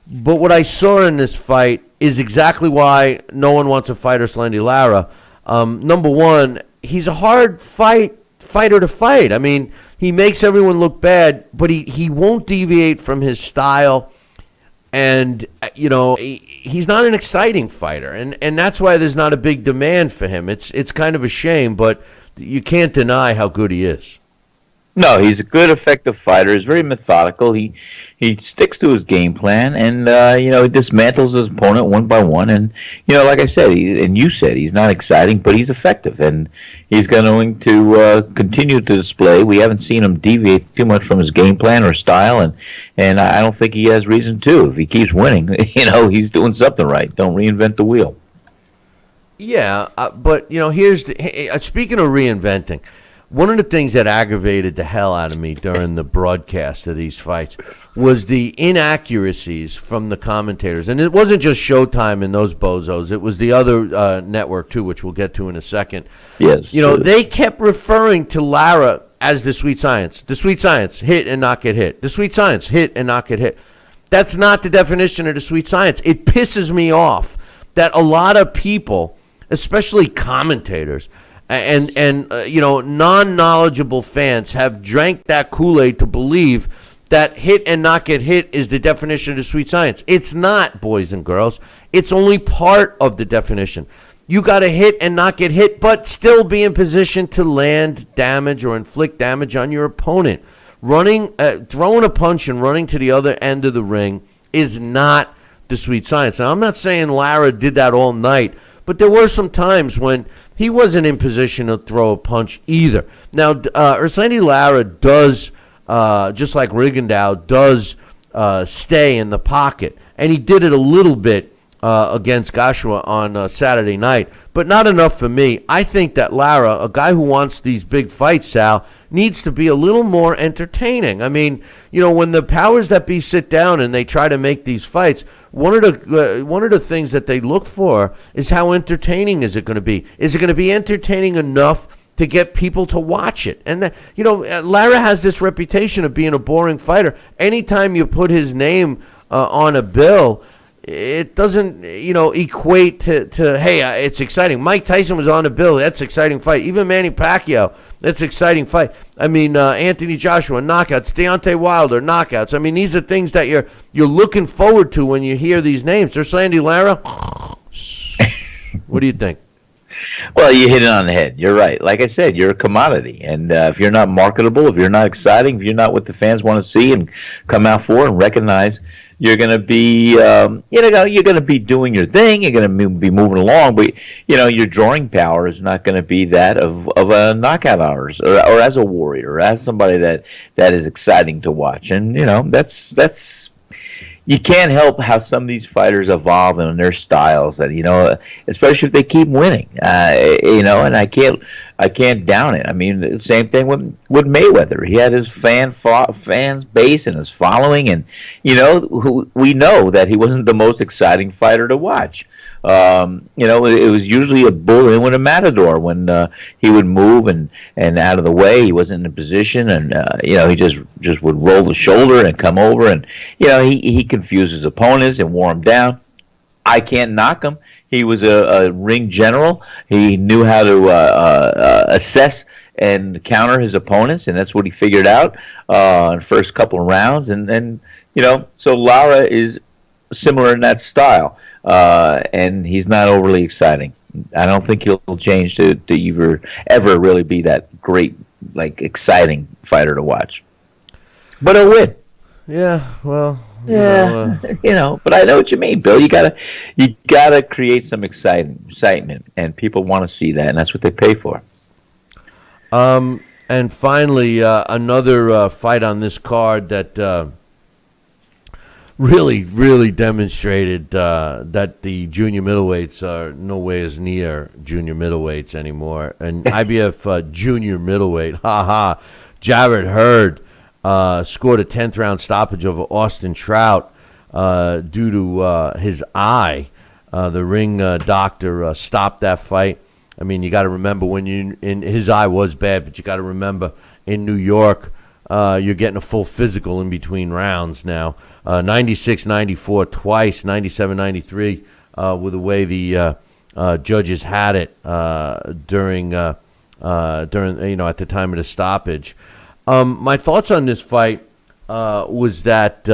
But what I saw in this fight is exactly why no one wants to fight Erslandy Lara. Number one, he's a hard fighter to fight. I mean, he makes everyone look bad, but he won't deviate from his style. And, he's not an exciting fighter. And that's why there's not a big demand for him. It's kind of a shame, but you can't deny how good he is. No, he's a good, effective fighter. He's very methodical. He sticks to his game plan, and he dismantles his opponent one by one. And like I said, you said, he's not exciting, but he's effective, and he's going to continue to display. We haven't seen him deviate too much from his game plan or style, and I don't think he has reason to. If he keeps winning, he's doing something right. Don't reinvent the wheel. Yeah, but here's speaking of reinventing. One of the things that aggravated the hell out of me during the broadcast of these fights was the inaccuracies from the commentators. And it wasn't just Showtime and those bozos. It was the other network, too, which we'll get to in a second. Yes. They kept referring to Lara as the sweet science. The sweet science, hit and not get hit. The sweet science, hit and not get hit. That's not the definition of the sweet science. It pisses me off that a lot of people, especially commentators, and non-knowledgeable fans have drank that Kool-Aid to believe that hit and not get hit is the definition of the sweet science. It's not, boys and girls. It's only part of the definition. You got to hit and not get hit, but still be in position to land damage or inflict damage on your opponent. Throwing a punch and running to the other end of the ring is not the sweet science. Now, I'm not saying Lara did that all night, but there were some times when he wasn't in position to throw a punch either. Now, Erslandy Lara does, just like Rigondeaux, does stay in the pocket. And he did it a little bit against Joshua on Saturday night, but not enough for me. I think that Lara, a guy who wants these big fights, Sal, needs to be a little more entertaining. I mean, when the powers that be sit down and they try to make these fights, one of the things that they look for is how entertaining is it going to be? Is it going to be entertaining enough to get people to watch it? And Lara has this reputation of being a boring fighter. Anytime you put his name on a bill, it doesn't, equate to hey, it's exciting. Mike Tyson was on the bill. That's an exciting fight. Even Manny Pacquiao, that's an exciting fight. I mean, Anthony Joshua, knockouts. Deontay Wilder, knockouts. I mean, these are things that you're looking forward to when you hear these names. There's Erslandy Lara. What do you think? Well, you hit it on the head. You're right. Like I said, you're a commodity. And if you're not marketable, if you're not exciting, if you're not what the fans want to see and come out for and recognize, you're going to be, you're going to be doing your thing. You're going to be moving along, but your drawing power is not going to be that of a knockout artist or as a warrior, or as somebody that is exciting to watch. And that's. You can't help how some of these fighters evolve in their styles, and especially if they keep winning, and I can't down it. I mean, the same thing with Mayweather. He had his fans base and his following, and we know that he wasn't the most exciting fighter to watch. It was usually a bull in with a matador when he would move and out of the way. He wasn't in a position, and he just would roll the shoulder and come over, and he confused his opponents and wore them down. I can't knock him. He was a ring general. He knew how to assess and counter his opponents, and that's what he figured out in the first couple of rounds. And so Lara is similar in that style. And he's not overly exciting. I don't think he'll change to ever really be that great, exciting fighter to watch. But he'll win. Yeah, well, but I know what you mean, Bill. You gotta create some excitement, and people want to see that, and that's what they pay for. And finally, another fight on this card that really demonstrated that the junior middleweights are no way as near junior middleweights anymore. And IBF junior middleweight, Jared Hurd scored a 10th round stoppage over Austin Trout due to his eye. The ring doctor stopped that fight. I mean, you got to remember his eye was bad, but you got to remember in New York, you're getting a full physical in between rounds now. 96-94 twice, 97-93 with the way the judges had it during at the time of the stoppage. My thoughts on this fight was that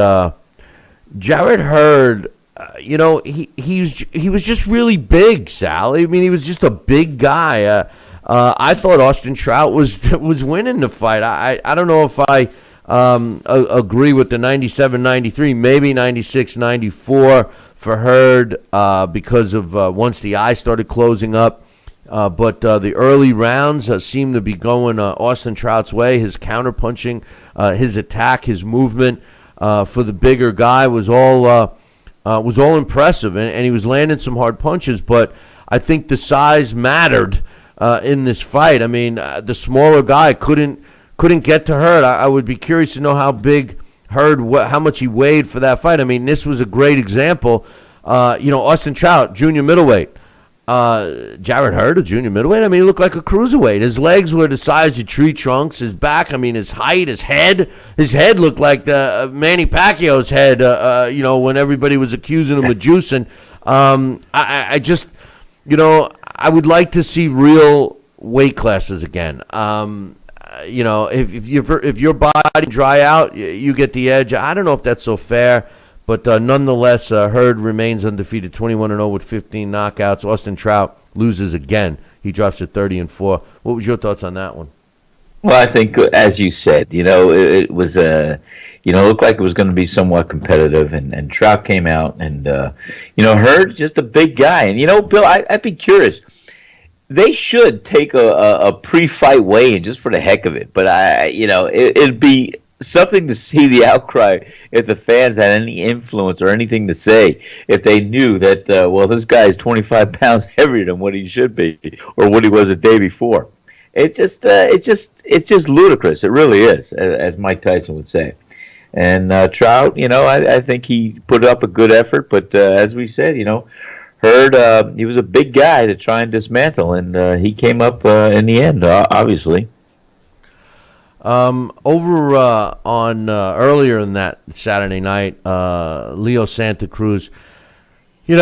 Jarrett Hurd, he was just really big, Sal. I mean, he was just a big guy. I thought Austin Trout was winning the fight. I don't know if I agree with the 97-93, maybe 96-94 for Hurd because of once the eye started closing up. But the early rounds seemed to be going Austin Trout's way. His counterpunching, his attack, his movement for the bigger guy was all impressive, and he was landing some hard punches. But I think the size mattered in this fight. I mean, the smaller guy couldn't get to Hurd. I would be curious to know how big Hurd, how much he weighed for that fight. I mean, this was a great example. Austin Trout, junior middleweight. Jarrett Hurd, a junior middleweight. I mean, he looked like a cruiserweight. His legs were the size of tree trunks. His back, I mean, his height, his head looked like the Manny Pacquiao's head. When everybody was accusing him of juicing. I just, I would like to see real weight classes again. If your body dry out, you get the edge. I don't know if that's so fair. But nonetheless, Hurd remains undefeated, 21-0 with 15 knockouts. Austin Trout loses again. He drops to 30-4. What was your thoughts on that one? Well, I think, as you said, it was looked like it was going to be somewhat competitive, and Trout came out, and Hurd just a big guy, and Bill, I'd be curious. They should take a pre-fight weigh-in just for the heck of it, but it'd be something to see the outcry if the fans had any influence or anything to say if they knew that this guy is 25 pounds heavier than what he should be or what he was the day before. It's just ludicrous. It really is, as Mike Tyson would say. And Trout, I think he put up a good effort, but as we said, Hurd, he was a big guy to try and dismantle, and he came up in the end, obviously. Over on earlier in that Saturday night, Leo Santa Cruz, he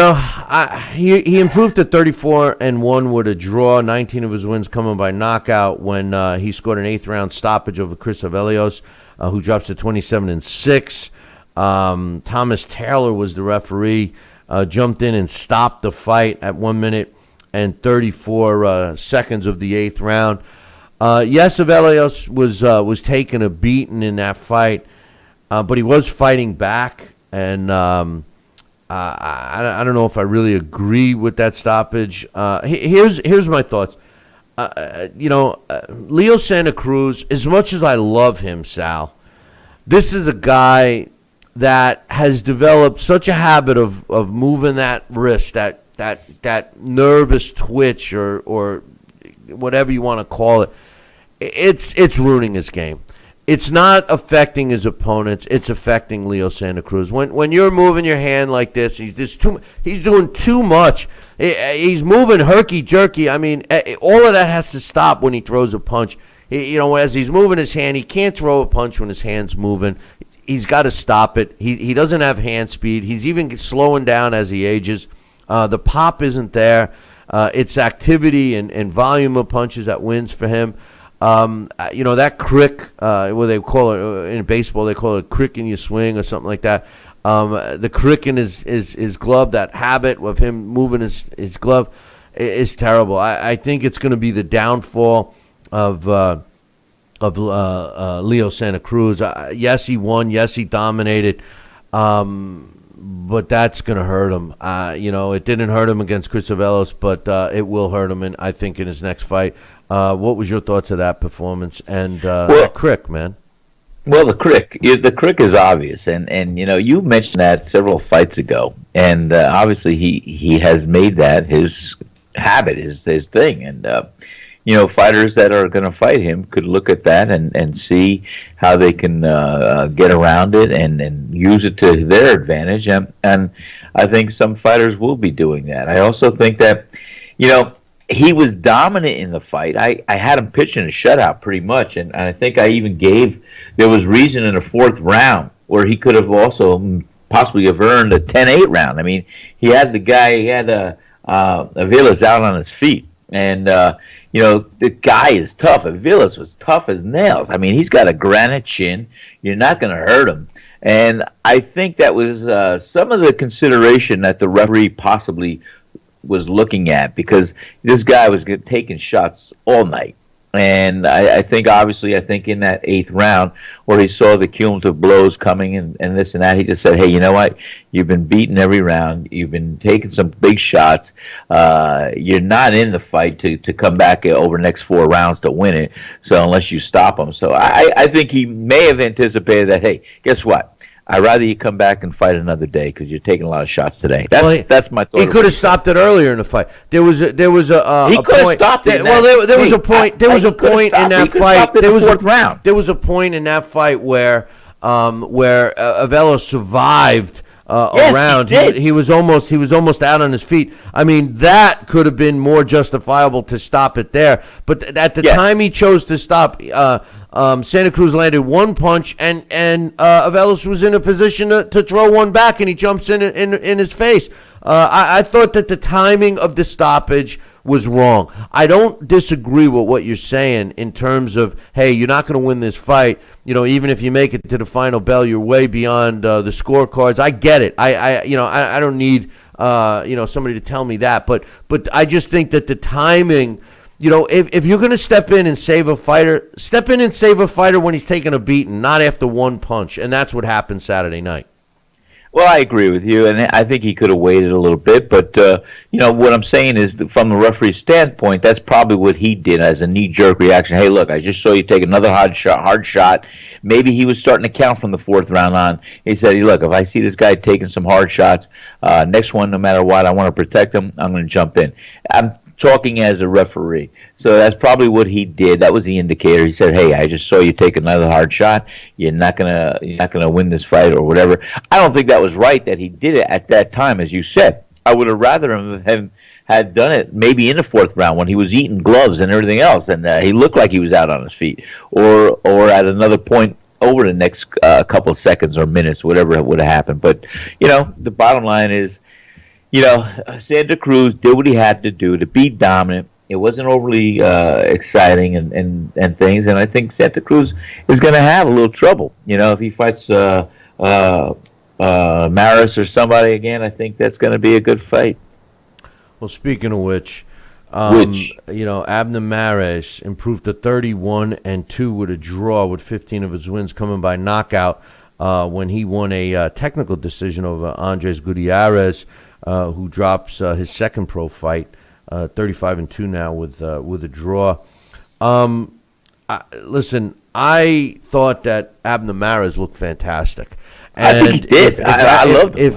improved to 34-1 with a draw. 19 of his wins coming by knockout when he scored an 8th round stoppage over Chris Avelios, who drops to 27-6. Thomas Taylor was the referee, jumped in and stopped the fight at 1 minute and 34 seconds of the 8th round. Yes, Avelios was taking a beating in that fight, but he was fighting back, and I don't know if I really agree with that stoppage. Here's my thoughts. Leo Santa Cruz, as much as I love him, Sal, this is a guy that has developed such a habit of moving that wrist, that nervous twitch or whatever you want to call it. It's ruining his game. It's not affecting his opponents. It's affecting Leo Santa Cruz. When you're moving your hand like this, he's doing too much. He's moving herky-jerky. I mean, all of that has to stop when he throws a punch. As he's moving his hand, he can't throw a punch when his hand's moving. He's got to stop it. He doesn't have hand speed. He's even slowing down as he ages. The pop isn't there. It's activity and volume of punches that wins for him. That crick, what they call it in baseball, they call it a crick in your swing or something like that. The crick in his glove, that habit of him moving his glove is terrible. I think it's going to be the downfall of Leo Santa Cruz. Yes, he won. Yes, he dominated. But that's going to hurt him. It didn't hurt him against Chris Avelios, but it will hurt him, I think, in his next fight. What was your thoughts of that performance and that crick, man? Well, the crick is obvious, and you mentioned that several fights ago, and obviously he has made that his habit, his thing, and fighters that are going to fight him could look at that and see how they can get around it and use it to their advantage, and I think some fighters will be doing that. I also think that he was dominant in the fight. I had him pitching a shutout pretty much, and I think I even there was reason in the 4th round where he could have also possibly have earned a 10-8 round. I mean, he had Avilas out on his feet. And, the guy is tough. Avilas was tough as nails. I mean, he's got a granite chin. You're not going to hurt him. And I think that was some of the consideration that the referee possibly was looking at, because this guy was taking shots all night. And I think in that 8th round where he saw the cumulative blows coming and this and that, he just said, hey, you know what? You've been beaten every round. You've been taking some big shots. You're not in the fight to come back over the next 4 rounds to win it. So unless you stop him. So I think he may have anticipated that, hey, guess what? I'd rather you come back and fight another day because you're taking a lot of shots today. That's my thought. He could have stopped it earlier in the fight. There was a he could have stopped it. There was a point. There was a point in that fight. There was 4th round. There was a point in that fight where Avilas survived a round. He was almost out on his feet. I mean, that could have been more justifiable to stop it there. But at the time he chose to stop, Santa Cruz landed 1 punch, and Avilas was in a position to throw one back, and he jumps in his face. I thought that the timing of the stoppage was wrong. I don't disagree with what you're saying in terms of, hey, you're not going to win this fight. Even if you make it to the final bell, you're way beyond the scorecards. I get it. I don't need somebody to tell me that, but I just think that the timing. If you're going to step in and save a fighter, step in and save a fighter when he's taking a beating, not after 1 punch. And that's what happened Saturday night. Well, I agree with you, and I think he could have waited a little bit. But, what I'm saying is that from the referee's standpoint, that's probably what he did as a knee-jerk reaction. Hey, look, I just saw you take another hard shot. Maybe he was starting to count from the 4th round on. He said, hey, look, if I see this guy taking some hard shots, next one, no matter what, I want to protect him, I'm going to jump in. I'm talking as a referee. So that's probably what he did. That was the indicator. He said, hey, I just saw you take another hard shot. You're not gonna win this fight or whatever. I don't think that was right that he did it at that time, as you said. I would have rather him had done it maybe in the 4th round when he was eating gloves and everything else, and he looked like he was out on his feet, or at another point over the next couple of seconds or minutes, whatever would have happened. But the bottom line is, Santa Cruz did what he had to do to be dominant. It wasn't overly exciting and things, and I think Santa Cruz is going to have a little trouble. If he fights Maris or somebody again, I think that's going to be a good fight. Well, speaking of which, Abner Maris improved to 31-2 with a draw, with 15 of his wins coming by knockout when he won a technical decision over Andres Gutierrez, who drops his second pro fight, 35-2 now with a draw. Listen, I thought that Abner Maris looked fantastic. And I think he did. I loved him. If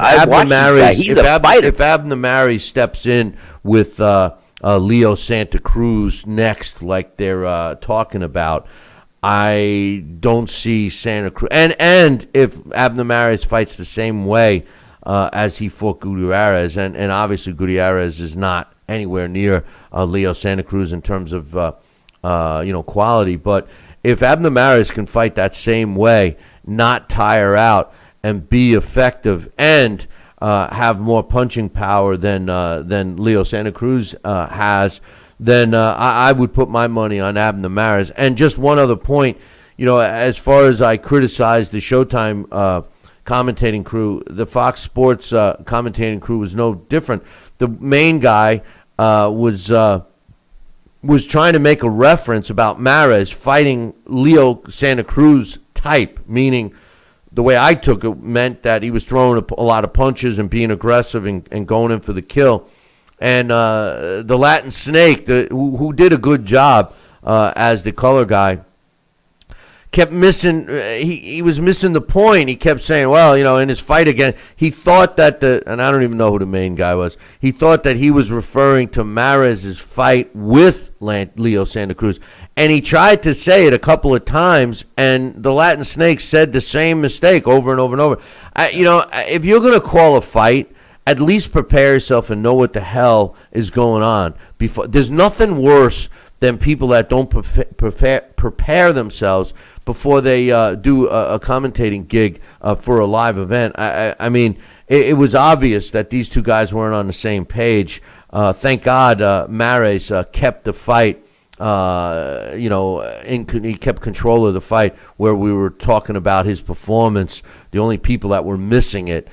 Abner Maris steps in with Leo Santa Cruz next, like they're talking about, I don't see Santa Cruz. And if Abner Maris fights the same way as he fought Gutierrez, and obviously Gutierrez is not anywhere near Leo Santa Cruz in terms of quality, but if Abner Maris can fight that same way, not tire out, and be effective, and have more punching power than Leo Santa Cruz has, then I would put my money on Abner Maris. And just one other point, as far as I criticized the Showtime commentating crew, the Fox Sports commentating crew was no different. The main guy was trying to make a reference about Maris fighting Leo Santa Cruz type, meaning the way I took it meant that he was throwing a lot of punches and being aggressive and going in for the kill. And the Latin Snake, who did a good job as the color guy, kept missing. He was missing the point. He kept saying, well, in his fight again, he thought that and I don't even know who the main guy was. He thought that he was referring to Maris's fight with Leo Santa Cruz. And he tried to say it a couple of times, and the Latin Snake said the same mistake over and over and over. If you're going to call a fight, at least prepare yourself and know what the hell is going on. There's nothing worse than people that don't prepare themselves before they do a commentating gig for a live event. I mean, it was obvious that these two guys weren't on the same page. Thank God Mares kept the fight. He kept control of the fight where we were talking about his performance. The only people that were missing it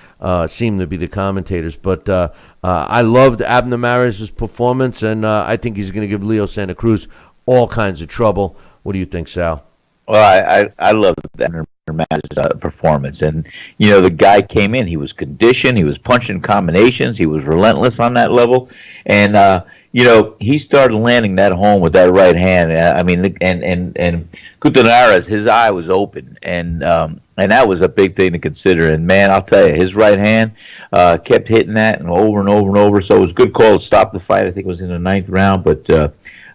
seemed to be the commentators. But I loved Abner Mares' performance, and I think he's going to give Leo Santa Cruz all kinds of trouble. What do you think, Sal? Well, I loved Abner Mares' performance. And, the guy came in. He was conditioned. He was punching combinations. He was relentless on that level. And, he started landing that home with that right hand. I mean, and Gutierrez, his eye was open, and that was a big thing to consider. And man, I'll tell you, his right hand kept hitting that and over and over and over. So it was a good call to stop the fight. I think it was in the 9th round. But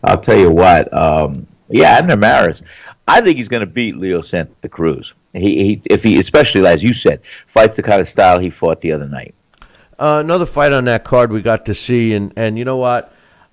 I'll tell you what, Abner Mares, I think he's going to beat Leo Santa Cruz. If he, especially as you said, fights the kind of style he fought the other night. Another fight on that card we got to see, and you know what?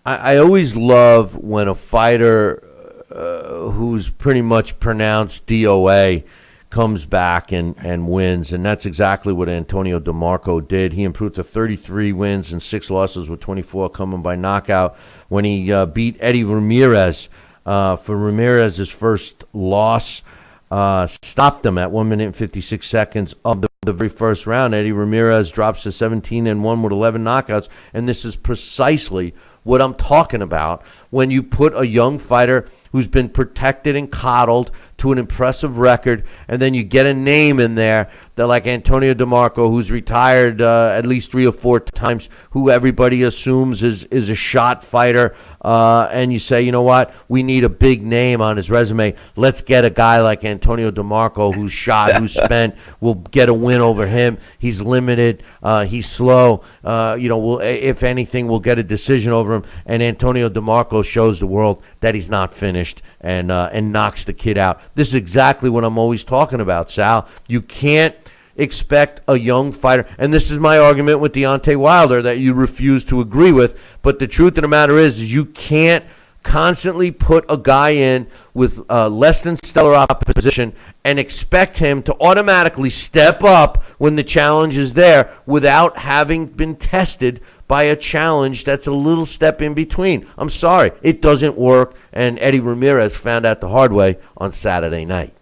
I always love when a fighter who's pretty much pronounced DOA comes back and wins, and that's exactly what Antonio DeMarco did. He improved to 33 wins and 6 losses with 24 coming by knockout when he beat Eddie Ramirez. For Ramirez's first loss, stopped him at 1 minute and 56 seconds of the very first round. Eddie Ramirez drops to 17-1 with 11 knockouts, and this is precisely what I'm talking about when you put a young fighter who's been protected and coddled to an impressive record, and then you get a name in there that like Antonio DeMarco, who's retired at least 3 or 4 times, who everybody assumes is a shot fighter, and you say, you know what, we need a big name on his resume. Let's get a guy like Antonio DeMarco who's shot, who's spent. We'll get a win over him. He's limited. He's slow. If anything, we'll get a decision over him. And Antonio DeMarco shows the world that he's not finished and knocks the kid out. This is exactly what I'm always talking about, Sal. You can't expect a young fighter, and this is my argument with Deontay Wilder that you refuse to agree with, but the truth of the matter is you can't constantly put a guy in with less than stellar opposition and expect him to automatically step up when the challenge is there without having been tested by a challenge that's a little step in between. I'm sorry, it doesn't work, and Eddie Ramirez found out the hard way on Saturday night.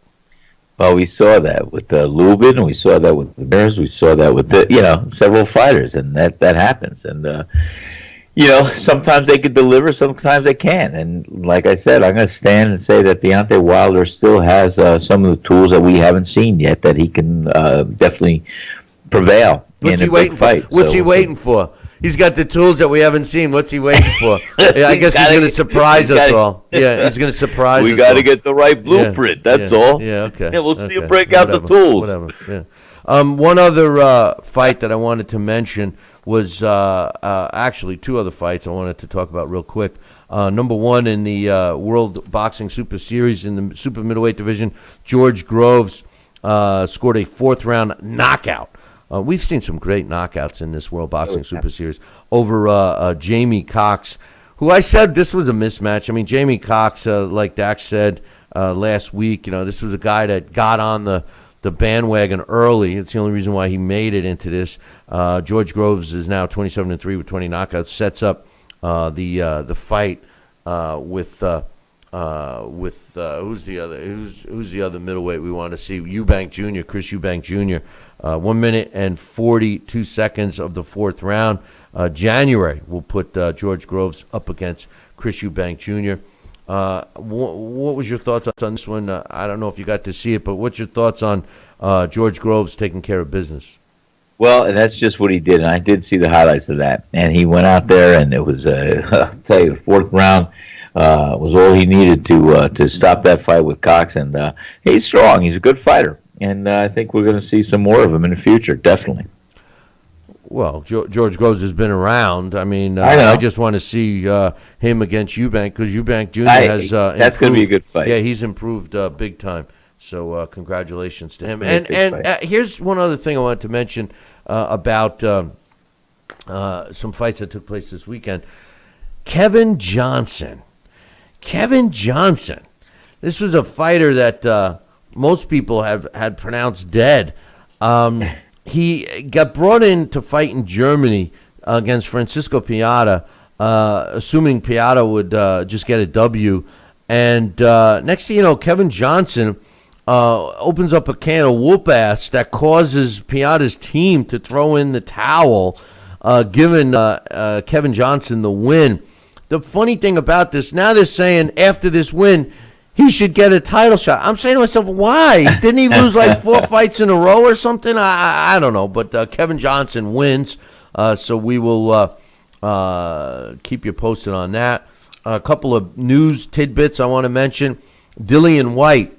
Well, we saw that with Lubin, we saw that with the Bears, we saw that with several fighters, and that happens. And sometimes they can deliver, sometimes they can't. And like I said, I'm going to stand and say that Deontay Wilder still has some of the tools that we haven't seen yet that he can definitely prevail in a big fight. What's he waiting for? He's got the tools that we haven't seen. What's he waiting for? I guess he's going to surprise us all. Yeah, he's going to surprise us all. We got to get the right blueprint. That's all. Yeah, okay. Yeah, we'll see him break out the tools. Whatever. Yeah. One other fight that I wanted to mention was actually 2 other fights I wanted to talk about real quick. Number 1 in the World Boxing Super Series in the super middleweight division, George Groves scored a 4th-round knockout. We've seen some great knockouts in this World Boxing Super Series over Jamie Cox, who I said this was a mismatch. I mean, Jamie Cox, like Dax said last week, this was a guy that got on the bandwagon early. It's the only reason why he made it into this. George Groves is now 27-3 with 20 knockouts. Sets up the fight with who's the other middleweight we want to see? Eubank Jr., Chris Eubank Jr. 1 minute and 42 seconds of the 4th round. January will put George Groves up against Chris Eubank Jr. What was your thoughts on this one? I don't know if you got to see it, but what's your thoughts on George Groves taking care of business? Well, and that's just what he did, and I did see the highlights of that. And he went out there, and it was, I'll tell you, the 4th round was all he needed to stop that fight with Cox. And he's strong. He's a good fighter. And I think we're going to see some more of him in the future, definitely. Well, George Groves has been around. I mean, I just want to see him against Eubank because Eubank Jr. has that's going to be a good fight. Yeah, he's improved big time. So congratulations to him. And here's one other thing I wanted to mention about some fights that took place this weekend. Kevin Johnson Kevin Johnson. This was a fighter that most people had pronounced dead. He got brought in to fight in Germany against Francisco Piata, assuming Piata would just get a W. And next thing you know, Kevin Johnson opens up a can of whoop-ass that causes Piata's team to throw in the towel, giving Kevin Johnson the win. The funny thing about this, now they're saying after this win, he should get a title shot. I'm saying to myself, why? Didn't he lose like 4 fights in a row or something? I don't know. But Kevin Johnson wins, so we will keep you posted on that. A couple of news tidbits I want to mention. Dillian White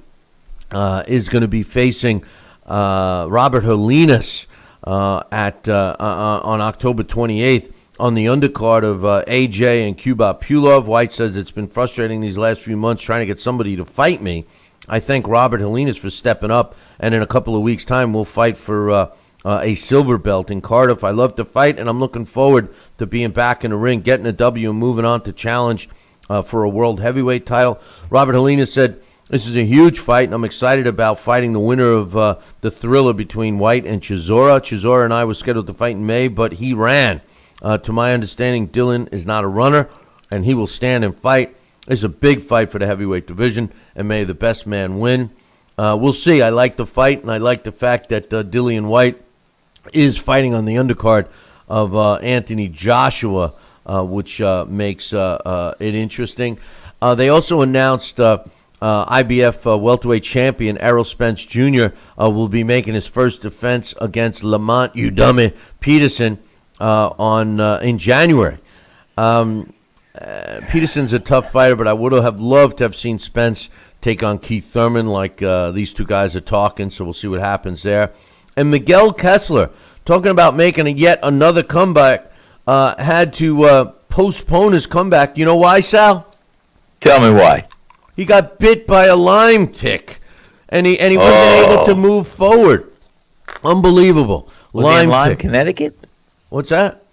is going to be facing Robert Holinas on October 28th. On the undercard of AJ and Kubrat Pulev. White says it's been frustrating these last few months trying to get somebody to fight me. I thank Robert Holinas for stepping up, and in a couple of weeks' time, we'll fight for a silver belt in Cardiff. I love to fight, and I'm looking forward to being back in the ring, getting a W, and moving on to challenge for a world heavyweight title. Robert Holinas said, this is a huge fight, and I'm excited about fighting the winner of the thriller between White and Chisora. Chisora and I were scheduled to fight in May, but he ran. To my understanding, Dylan is not a runner, and he will stand and fight. It's a big fight for the heavyweight division, and may the best man win. We'll see. I like the fight, and I like the fact that Dillian White is fighting on the undercard of Anthony Joshua, which makes it interesting. They also announced IBF welterweight champion Errol Spence Jr. Will be making his first defense against Lamont Udome Peterson in January. Peterson's a tough fighter, but I would have loved to have seen Spence take on Keith Thurman like these two guys are talking, so we'll see what happens there. And Miguel Kessler, talking about making yet another comeback, had to postpone his comeback. You know why, Sal? Tell me why. He got bit by a Lyme tick, and he wasn't able to move forward. Unbelievable. Was he in Lyme, Connecticut? What's that?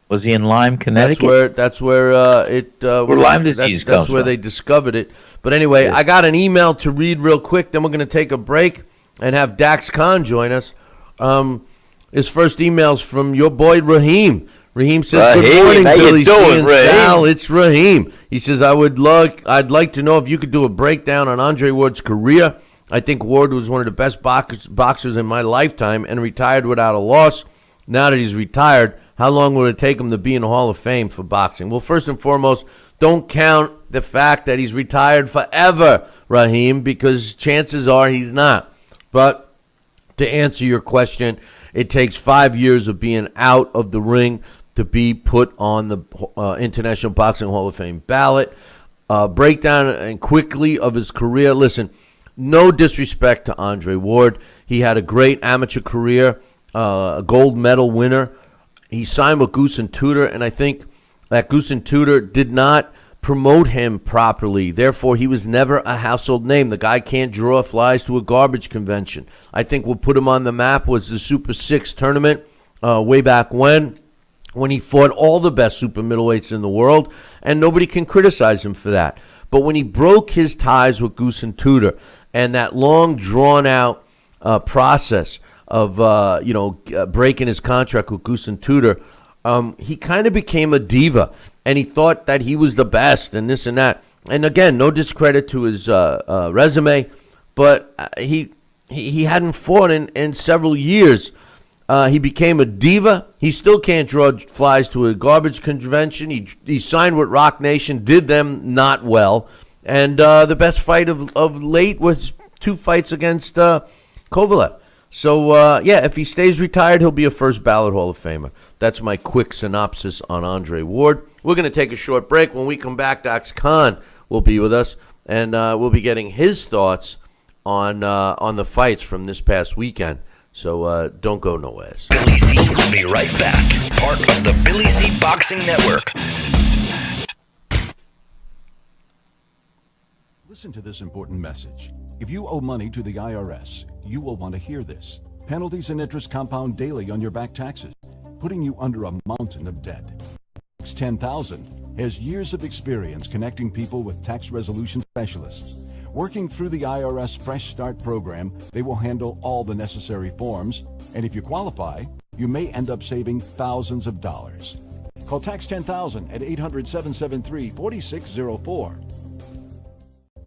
Was he in Lyme, Connecticut? That's where where Lyme disease comes That's where from. they discovered it. But anyway, I got an email to read real quick. Then we're going to take a break and have Dax Khan join us. His first email's from your boy Raheem. Raheem says, "Good morning, Billy C and Sal. It's Raheem." He says, I'd like to know if you could do a breakdown on Andre Ward's career. I think Ward was one of the best boxers in my lifetime and retired without a loss. Now that he's retired, how long would it take him to be in the Hall of Fame for boxing? Well, first and foremost, don't count the fact that he's retired forever, Raheem, because chances are he's not. But to answer your question, it takes 5 years of being out of the ring to be put on the International Boxing Hall of Fame ballot. Breakdown and quickly of his career. Listen, no disrespect to Andre Ward. He had a great amateur career. A gold medal winner. He signed with Goose and Tudor, and I think that Goose and Tudor did not promote him properly. Therefore, he was never a household name. The guy can't draw flies to a garbage convention. I think what put him on the map was the Super 6 tournament way back when he fought all the best super middleweights in the world, and nobody can criticize him for that. But when he broke his ties with Goose and Tudor, and that long, drawn-out process of breaking his contract with Goose and Tudor, he kind of became a diva, and he thought that he was the best and this and that. And again, no discredit to his resume, but he hadn't fought in several years. He became a diva. He still can't draw flies to a garbage convention. He signed with Rock Nation, did them not well, and the best fight of late was 2 fights against Kovalev. So, if he stays retired, he'll be a first ballot Hall of Famer. That's my quick synopsis on Andre Ward. We're going to take a short break. When we come back, Dax Khan will be with us, and we'll be getting his thoughts on the fights from this past weekend. So don't go nowhere. Billy C will be right back. Part of the Billy C Boxing Network. Listen to this important message. If you owe money to the IRS, you will want to hear this. Penalties and interest compound daily on your back taxes, putting you under a mountain of debt. Next 10,000, has years of experience connecting people with tax resolution specialists. Working through the IRS Fresh Start program, they will handle all the necessary forms, and if you qualify, you may end up saving thousands of dollars. Call Tax 10,000 at 800-773-4604.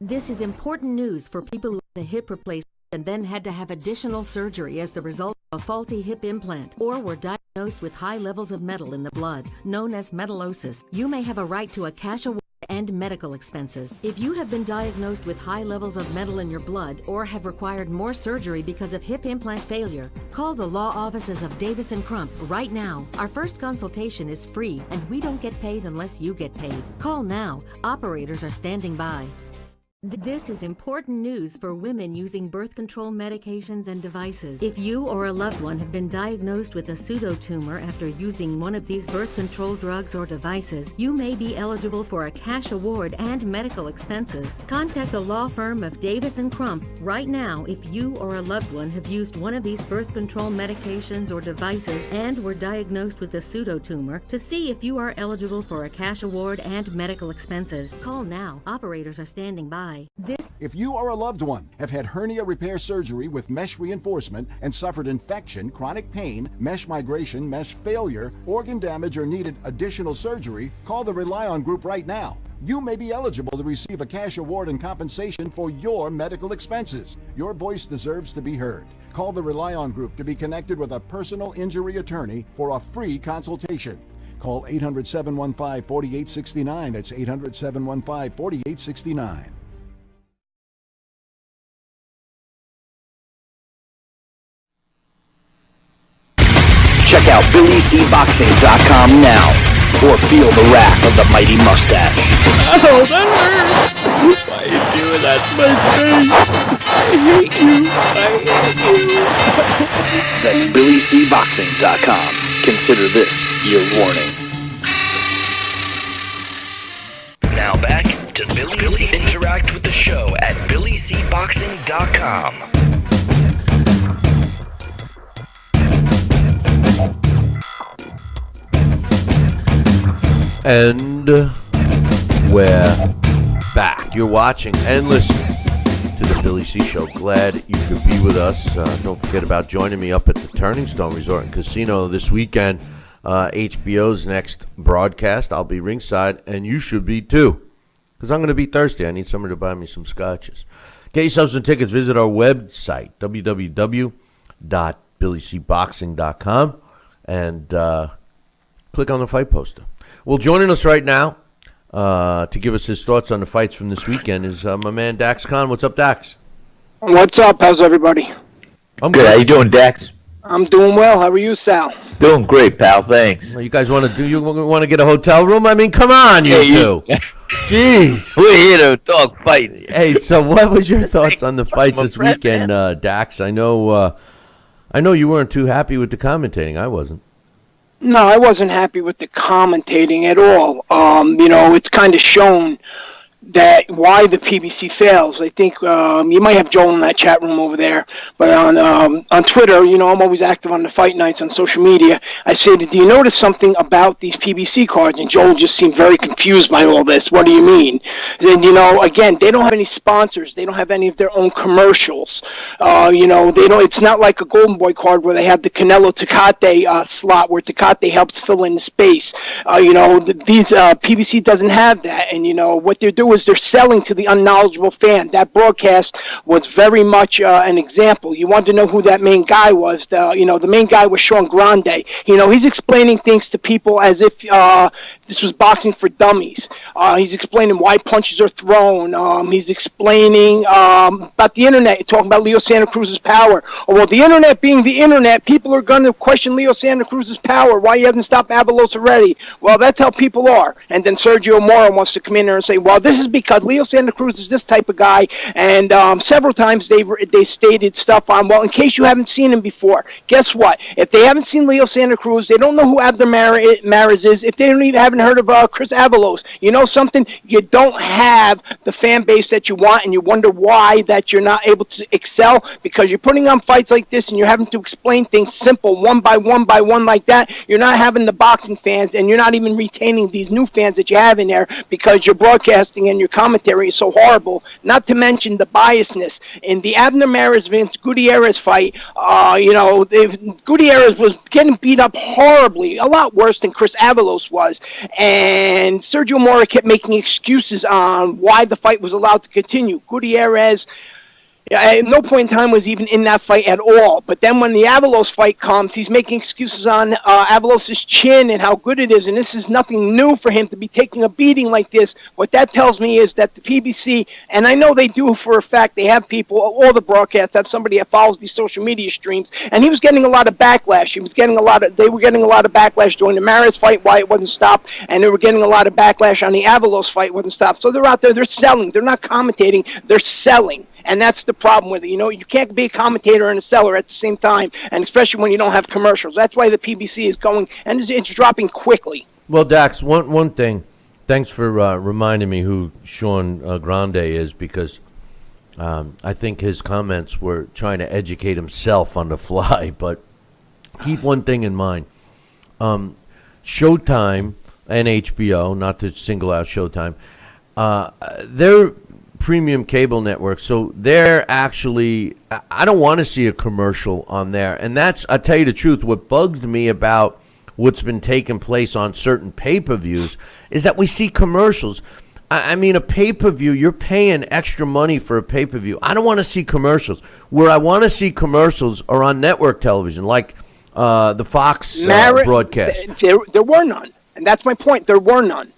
This is important news for people who had a hip replacement and then had to have additional surgery as the result of a faulty hip implant or were diagnosed with high levels of metal in the blood, known as metallosis. You may have a right to a cash award and medical expenses. If you have been diagnosed with high levels of metal in your blood or have required more surgery because of hip implant failure, call the law offices of Davis & Crump right now. Our first consultation is free and we don't get paid unless you get paid. Call now. Operators are standing by. This is important news for women using birth control medications and devices. If you or a loved one have been diagnosed with a pseudotumor after using one of these birth control drugs or devices, you may be eligible for a cash award and medical expenses. Contact the law firm of Davis & Crump right now if you or a loved one have used one of these birth control medications or devices and were diagnosed with a pseudotumor to see if you are eligible for a cash award and medical expenses. Call now. Operators are standing by. If you or a loved one have had hernia repair surgery with mesh reinforcement and suffered infection, chronic pain, mesh migration, mesh failure, organ damage, or needed additional surgery, call the Rely On Group right now. You may be eligible to receive a cash award and compensation for your medical expenses. Your voice deserves to be heard. Call the Rely On Group to be connected with a personal injury attorney for a free consultation. Call 800-715-4869. That's 800-715-4869. Check out BillyCBoxing.com now, or feel the wrath of the mighty mustache. Oh, that hurts! Why are you doing that to my face? I hate you. That's BillyCBoxing.com. Consider this your warning. Now back to Billy C. Interact with the show at BillyCBoxing.com. And we're back. You're watching and listening to the Billy C. Show. Glad you could be with us. Don't forget about joining me up at the Turning Stone Resort and Casino this weekend. HBO's next broadcast. I'll be ringside, and you should be too, because I'm going to be thirsty. I need somebody to buy me some scotches. Get yourself some tickets. Visit our website, www.BillyCBoxing.com, and click on the fight poster. Well, joining us right now to give us his thoughts on the fights from this weekend is my man Dax Khan. What's up, Dax? What's up? How's everybody? I'm good. How you doing, Dax? I'm doing well. How are you, Sal? Doing great, pal. Thanks. Well, you guys want to get a hotel room? I mean, come on, you two. Jeez. We're here to talk fight. Hey, so what was your thoughts on the fights this weekend, Dax? I know you weren't too happy with the commentating. I wasn't. No, I wasn't happy with the commentating at all. It's kind of shown that why the PBC fails. I think you might have Joel in that chat room over there, but on Twitter, I'm always active on the fight nights on social media. I said, do you notice something about these PBC cards? And Joel just seemed very confused by all this. What do you mean? And again, they don't have any sponsors. They don't have any of their own commercials. They don't. It's not like a Golden Boy card where they have the Canelo Tecate slot where Tecate helps fill in space. These PBC doesn't have that, and what they're doing is they're selling to the unknowledgeable fan. That broadcast was very much an example. You want to know who that main guy was. The main guy was Sean Grande. He's explaining things to people as if this was boxing for dummies. He's explaining why punches are thrown. He's explaining about the internet, talking about Leo Santa Cruz's power. Well, the internet being the internet, people are going to question Leo Santa Cruz's power. Why he hasn't stopped Avalos already? Well, that's how people are. And then Sergio Mora wants to come in there and say, well, this is because Leo Santa Cruz is this type of guy. And several times they stated stuff on, well, in case you haven't seen him before, guess what? If they haven't seen Leo Santa Cruz, they don't know who Abner Maris is. If they don't even have haven't heard of Chris Avalos. You know something? You don't have the fan base that you want, and you wonder why that you're not able to excel, because you're putting on fights like this and you're having to explain things simple one by one like that. You're not having the boxing fans, and you're not even retaining these new fans that you have in there because your broadcasting and your commentary is so horrible. Not to mention the biasness. In the Abner Maris-Vince Gutierrez fight, Gutierrez was getting beat up horribly, a lot worse than Chris Avalos was, and Sergio Mora kept making excuses on why the fight was allowed to continue. Gutierrez, at no point in time was even in that fight at all. But then when the Avalos fight comes, he's making excuses on Avalos' chin and how good it is. And this is nothing new for him to be taking a beating like this. What that tells me is that the PBC, and I know they do for a fact, they have people, all the broadcasts have somebody that follows these social media streams. And he was getting a lot of backlash. They were getting a lot of backlash during the Maris fight, why it wasn't stopped. And they were getting a lot of backlash on the Avalos fight, wasn't stopped. So they're out there, they're selling. They're not commentating, they're selling. And that's the problem with it. You can't be a commentator and a seller at the same time, and especially when you don't have commercials. That's why the PBC is going, and it's dropping quickly. Well, Dax, one thing, thanks for reminding me who Sean Grande is, because I think his comments were trying to educate himself on the fly. But keep one thing in mind. Showtime and HBO, not to single out Showtime, they're premium cable network, so they're actually, I don't want to see a commercial on there. And that's, I'll tell you the truth, what bugs me about what's been taking place on certain pay-per-views is that we see commercials. I mean, a pay-per-view, you're paying extra money for a pay-per-view. I don't want to see commercials. Where I want to see commercials are on network television, like the Fox broadcast. There were none, and that's my point. There were none.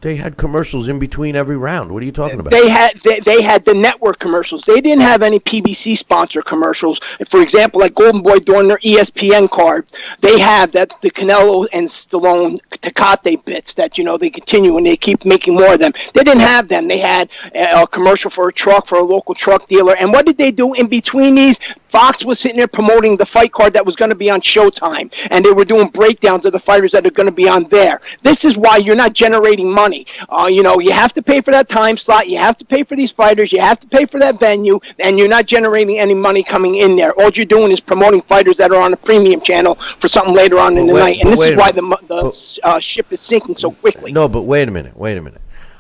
They had commercials in between every round. What are you talking about? They had the network commercials. They didn't have any PBC sponsor commercials. For example, like Golden Boy during their ESPN card, they have the Canelo and Stallone Tecate bits that they continue and they keep making more of them. They didn't have them. They had a commercial for a local truck dealer. And what did they do in between these? Fox was sitting there promoting the fight card that was going to be on Showtime, and they were doing breakdowns of the fighters that are going to be on there. This is why you're not generating money. You have to pay for that time slot, you have to pay for these fighters, you have to pay for that venue, and you're not generating any money coming in there. All you're doing is promoting fighters that are on a premium channel for something later on in the night, and this is why the ship is sinking so quickly. No, but wait a minute.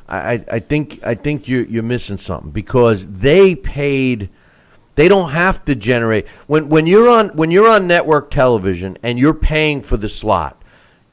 I think you're missing something, because they paid. They don't have to generate when you're on network television and you're paying for the slot.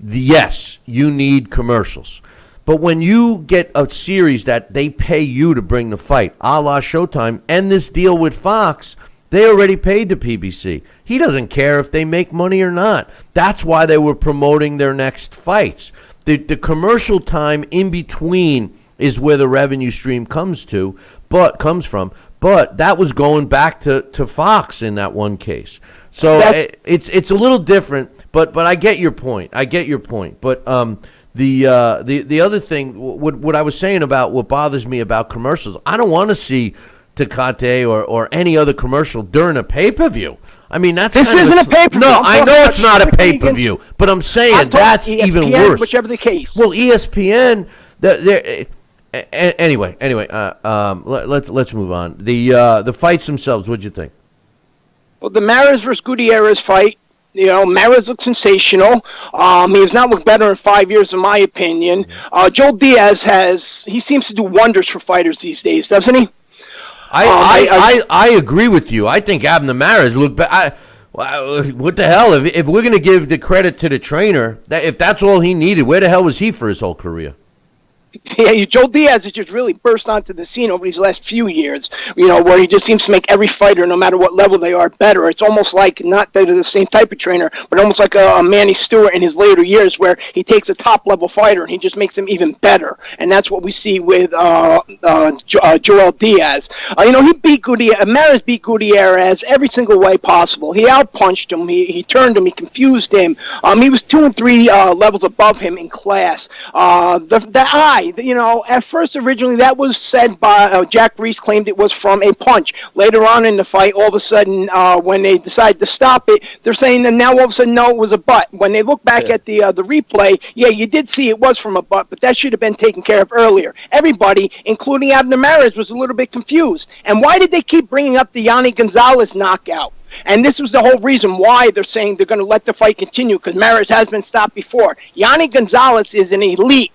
Yes, you need commercials. But when you get a series that they pay you to bring the fight, a la Showtime, and this deal with Fox, they already paid the PBC. He doesn't care if they make money or not. That's why they were promoting their next fights. The commercial time in between is where the revenue stream comes from. But that was going back to Fox in that one case. So it's a little different, but I get your point. But the other thing, what I was saying about what bothers me about commercials, I don't want to see Tecate or any other commercial during a pay-per-view. I mean, this isn't a pay-per-view. No, I know it's not a pay-per-view, but I'm saying that's ESPN, even worse. Whichever the case. Well, ESPN, Anyway, let's move on. The fights themselves, what'd you think? Well, the Maris versus Gutierrez fight, Maris looked sensational. He has not looked better in 5 years, in my opinion. Joel Diaz he seems to do wonders for fighters these days, doesn't he? I agree with you. I think Abner Maris looked better. What the hell? If we're going to give the credit to the trainer, if that's all he needed, where the hell was he for his whole career? Yeah, Joel Diaz has just really burst onto the scene over these last few years, where he just seems to make every fighter, no matter what level they are, better. It's almost like, not that they're the same type of trainer, but almost like a Manny Stewart in his later years, where he takes a top-level fighter and he just makes him even better. And that's what we see with Joel Diaz. He beat Gutierrez. Maris beat Gutierrez every single way possible. He outpunched him. He turned him. He confused him. He was 2 and 3 levels above him in class. The eye. lie. At first, originally, that was said by Jack Reese claimed it was from a punch. Later on in the fight, all of a sudden, when they decided to stop it, they're saying that now all of a sudden, no, it was a butt. When they look back at the replay, yeah, you did see it was from a butt, but that should have been taken care of earlier. Everybody, including Abner Mares, was a little bit confused. And why did they keep bringing up the Yanni Gonzalez knockout? And this was the whole reason why they're saying they're going to let the fight continue, because Maris has been stopped before. Yanni Gonzalez is an elite.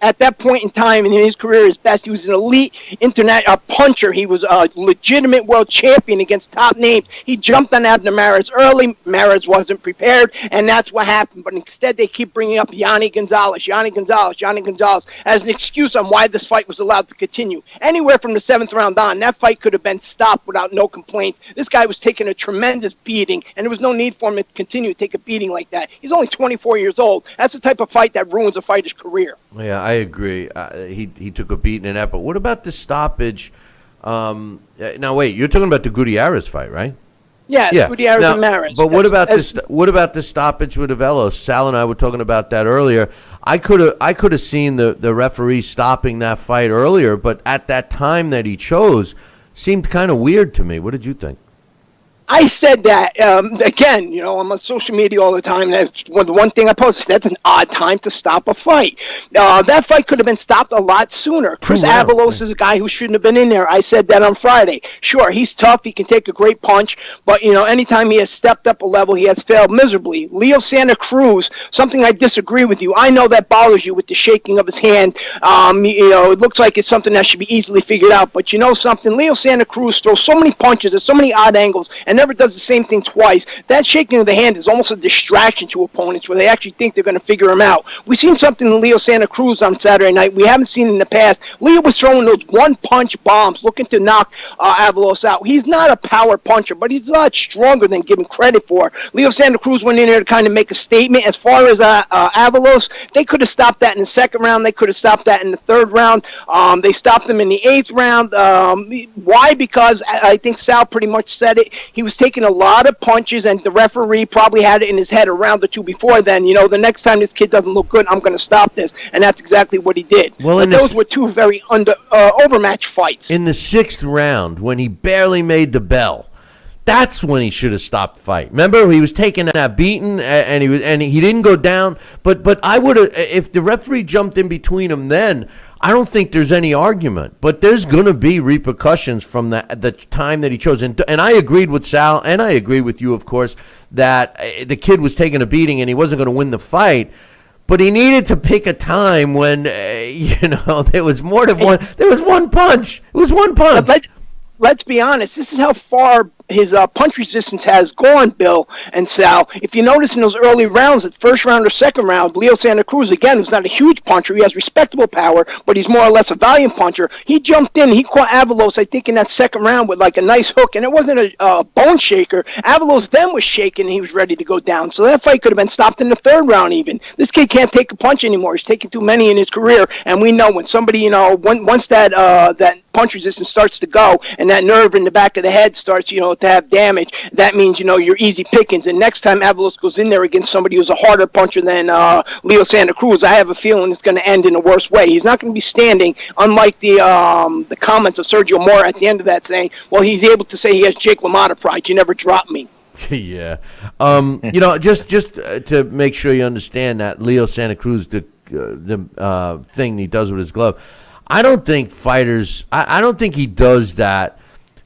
At that point in time in his career, his best, he was an elite internet puncher. He was a legitimate world champion against top names. He jumped on Abner Maris early. Maris wasn't prepared, and that's what happened. But instead, they keep bringing up Yanni Gonzalez as an excuse on why this fight was allowed to continue. Anywhere from the 7th round on, that fight could have been stopped without no complaints. This guy was taking a tremendous beating, and there was no need for him to continue to take a beating like that. He's only 24 years old. That's the type of fight that ruins a fighter's career. Yeah, I agree. He took a beating in that. But what about the stoppage? Now, wait, you're talking about the Gutierrez fight, right? Yeah. Gutierrez and Maris. But what about the stoppage with Avelos? Sal and I were talking about that earlier. I could have seen the referee stopping that fight earlier, but at that time that he chose, seemed kind of weird to me. What did you think? I said that, again, I'm on social media all the time. That's the one thing I posted. That's an odd time to stop a fight. That fight could have been stopped a lot sooner. Chris Avalos is a guy who shouldn't have been in there. I said that on Friday. Sure, he's tough. He can take a great punch. But, anytime he has stepped up a level, he has failed miserably. Leo Santa Cruz, something I disagree with you. I know that bothers you with the shaking of his hand. It looks like it's something that should be easily figured out. But you know something? Leo Santa Cruz throws so many punches at so many odd angles and never does the same thing twice. That shaking of the hand is almost a distraction to opponents where they actually think they're going to figure him out. We've seen something in Leo Santa Cruz on Saturday night we haven't seen in the past. Leo was throwing those one-punch bombs looking to knock Avalos out. He's not a power puncher, but he's a lot stronger than given credit for. Leo Santa Cruz went in there to kind of make a statement. As far as Avalos, they could have stopped that in the 2nd round. They could have stopped that in the 3rd round. They stopped him in the 8th round. Why? Because I think Sal pretty much said it. He was taking a lot of punches, and the referee probably had it in his head a round or two before then. The next time this kid doesn't look good, I'm going to stop this, and that's exactly what he did. Well, those were two very overmatched fights. In the 6th round, when he barely made the bell, that's when he should have stopped the fight. Remember, he was taking that beating, and he didn't go down. But I would have, if the referee jumped in between him then, I don't think there's any argument, but there's going to be repercussions from the time that he chose. And I agreed with Sal, and I agree with you, of course, that the kid was taking a beating and he wasn't going to win the fight. But he needed to pick a time when, there was more than one. There was one punch. It was one punch. Let's be honest. This is how far his punch resistance has gone, Bill and Sal. If you notice in those early rounds, the 1st round or 2nd round, Leo Santa Cruz, again, who's not a huge puncher. He has respectable power, but he's more or less a valiant puncher. He jumped in. He caught Avalos, I think, in that 2nd round with like a nice hook, and it wasn't a bone shaker. Avalos then was shaking, and he was ready to go down. So that fight could have been stopped in the 3rd round even. This kid can't take a punch anymore. He's taken too many in his career, and we know when somebody, once that punch resistance starts to go and that nerve in the back of the head starts, to have damage, that means, you're easy pickings. And next time Avalos goes in there against somebody who's a harder puncher than Leo Santa Cruz, I have a feeling it's going to end in a worse way. He's not going to be standing, unlike the comments of Sergio Mora at the end of that saying, well, he's able to say he has Jake LaMotta pride. You never drop me. Yeah. Just to make sure you understand that Leo Santa Cruz, the thing he does with his glove, I don't think fighters, I don't think he does that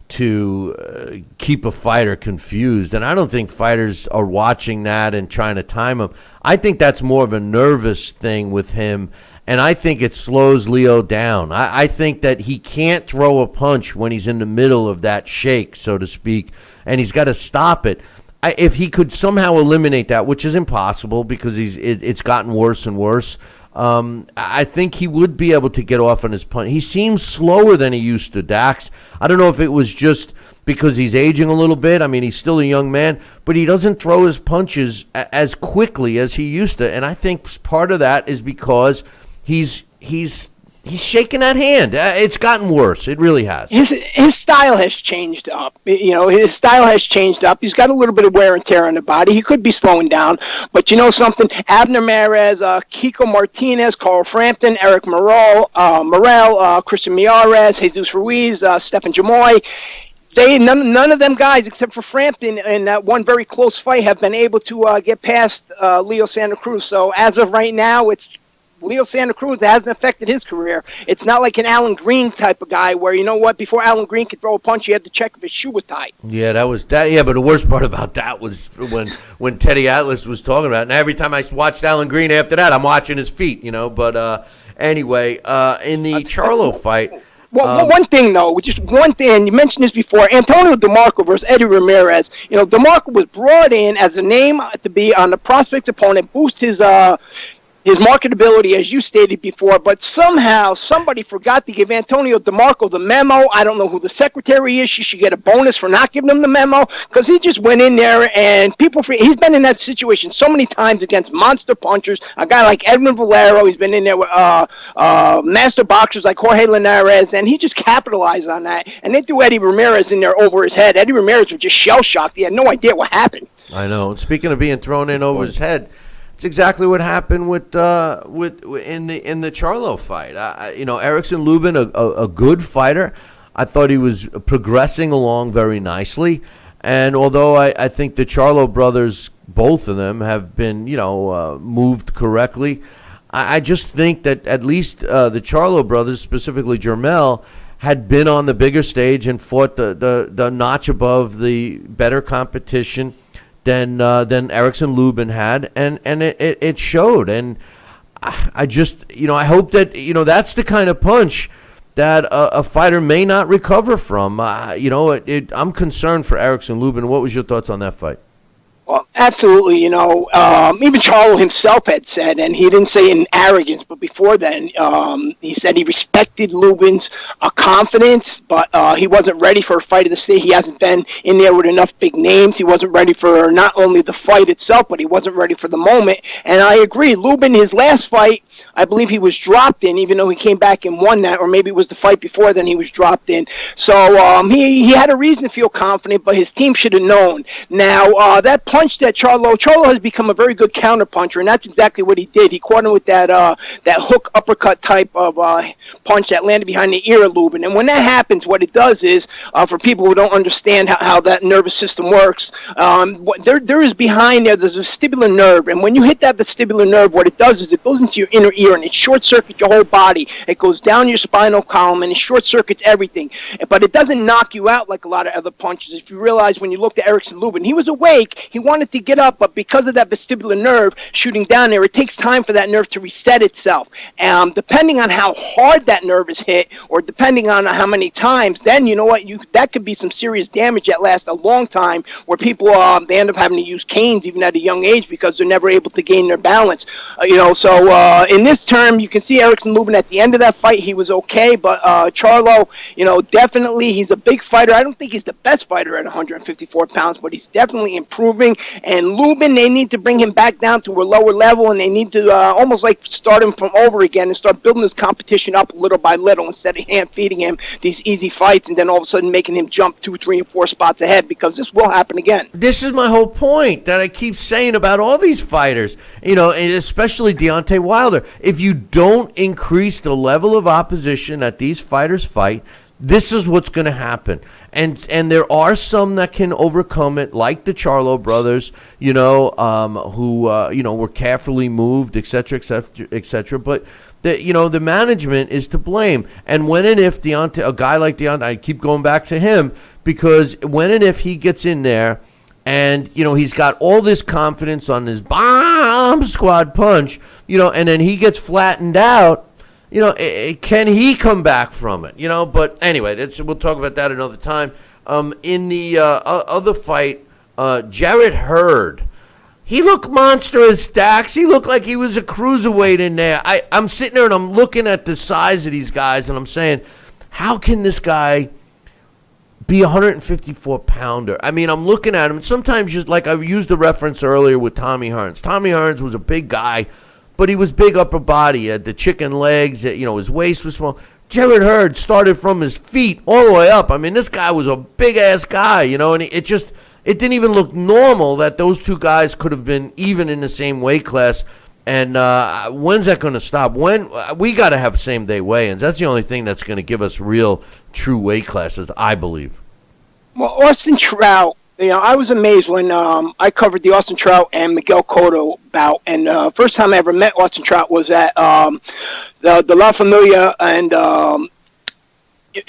to keep a fighter confused. And I don't think fighters are watching that and trying to time him. I think that's more of a nervous thing with him. And I think it slows Leo down. I think that he can't throw a punch when he's in the middle of that shake, so to speak, and he's got to stop it. If he could somehow eliminate that, which is impossible because it's gotten worse and worse, I think he would be able to get off on his punch. He seems slower than he used to, Dax. I don't know if it was just because he's aging a little bit. I mean, he's still a young man, but he doesn't throw his punches as quickly as he used to. And I think part of that is because he's he's shaking that hand. It's gotten worse. It really has. His style has changed up. His style has changed up. He's got a little bit of wear and tear on the body. He could be slowing down. But you know something? Abner Mares, Kiko Martinez, Carl Frampton, Eric Morrell, Christian Miares, Jesus Ruiz, Stephen Jamoy. None of them guys, except for Frampton, in that one very close fight, have been able to get past Leo Santa Cruz. So as of right now, it's Leo Santa Cruz. It hasn't affected his career. It's not like an Alan Green type of guy where, you know what, before Alan Green could throw a punch, he had to check if his shoe was tight. Yeah, that was that. Yeah, but the worst part about that was when Teddy Atlas was talking about it. And every time I watched Alan Green after that, I'm watching his feet, But anyway, in the Charlo fight. Well, one thing, though, just one thing, and you mentioned this before, Antonio DeMarco versus Eddie Ramirez. DeMarco was brought in as a name to be on the prospect opponent, boost his marketability, as you stated before, but somehow somebody forgot to give Antonio DeMarco the memo. I don't know who the secretary is. She should get a bonus for not giving him the memo, because he just went in there and he's been in that situation so many times against monster punchers. A guy like Edwin Valero, he's been in there with master boxers like Jorge Linares, and he just capitalized on that. And they threw Eddie Ramirez in there over his head. Eddie Ramirez was just shell-shocked. He had no idea what happened. I know. And speaking of being thrown in over his head, it's exactly what happened in the Charlo fight. Erickson Lubin, a good fighter. I thought he was progressing along very nicely. And although I think the Charlo brothers, both of them, have been moved correctly, I just think that at least the Charlo brothers, specifically Jermell, had been on the bigger stage and fought the notch above the better competition than Erickson Lubin had, and it showed. And I just, I hope that, that's the kind of punch that a fighter may not recover from. I'm concerned for Erickson Lubin. What was your thoughts on that fight? Well, absolutely. Even Charlo himself had said, and he didn't say in arrogance, but before then, he said he respected Lubin's confidence, but he wasn't ready for a fight of the state. He hasn't been in there with enough big names. He wasn't ready for not only the fight itself, but he wasn't ready for the moment. And I agree. Lubin, his last fight, I believe he was dropped in, even though he came back and won that, or maybe it was the fight before then he was dropped in. So he had a reason to feel confident, but his team should have known. Now, that punch that Charlo has become a very good counter puncher, and that's exactly what he did. He caught him with that hook uppercut type of punch that landed behind the ear of Lubin. And when that happens, what it does is, for people who don't understand how that nervous system works, there is behind there's a vestibular nerve, and when you hit that vestibular nerve, what it does is it goes into your inner ear and it short circuits your whole body. It goes down your spinal column and it short circuits everything. But it doesn't knock you out like a lot of other punches. If you realize when you looked at Erickson Lubin, he was awake. He wanted to get up, but because of that vestibular nerve shooting down there, it takes time for that nerve to reset itself. Depending on how hard that nerve is hit, or depending on how many times, then you know what, that could be some serious damage that lasts a long time, where people they end up having to use canes even at a young age because they're never able to gain their balance. So in this term, you can see Erickson Lubin at the end of that fight, he was okay, but Charlo, definitely he's a big fighter. I don't think he's the best fighter at 154 pounds, but he's definitely improving. And Lubin, they need to bring him back down to a lower level, and they need to almost like start him from over again and start building his competition up little by little instead of hand-feeding him these easy fights and then all of a sudden making him jump 2, 3, and 4 spots ahead, because this will happen again. This is my whole point that I keep saying about all these fighters, and especially Deontay Wilder. If you don't increase the level of opposition that these fighters fight, this is what's going to happen. And there are some that can overcome it, like the Charlo brothers, who were carefully moved, et cetera, et cetera, et cetera. But the management is to blame. And when and if a guy like Deontay, I keep going back to him, because when and if he gets in there and he's got all this confidence on his bomb squad punch, and then he gets flattened out. Can he come back from it? But anyway, we'll talk about that another time. In the other fight, Jarrett Hurd, he looked monster as stacks. He looked like he was a cruiserweight in there. I'm sitting there and I'm looking at the size of these guys and I'm saying, how can this guy be a 154-pounder? I mean, I'm looking at him. And sometimes, like I used the reference earlier with Tommy Hearns. Tommy Hearns was a big guy, but he was big upper body. He had the chicken legs. His waist was small. Jarrett Hurd started from his feet all the way up. I mean, this guy was a big-ass guy, and it didn't even look normal that those two guys could have been even in the same weight class. And when's that going to stop? When we got to have same-day weigh-ins. That's the only thing that's going to give us real, true weight classes, I believe. Well, Austin Trout, I was amazed when I covered the Austin Trout and Miguel Cotto bout. And first time I ever met Austin Trout was at the La Familia and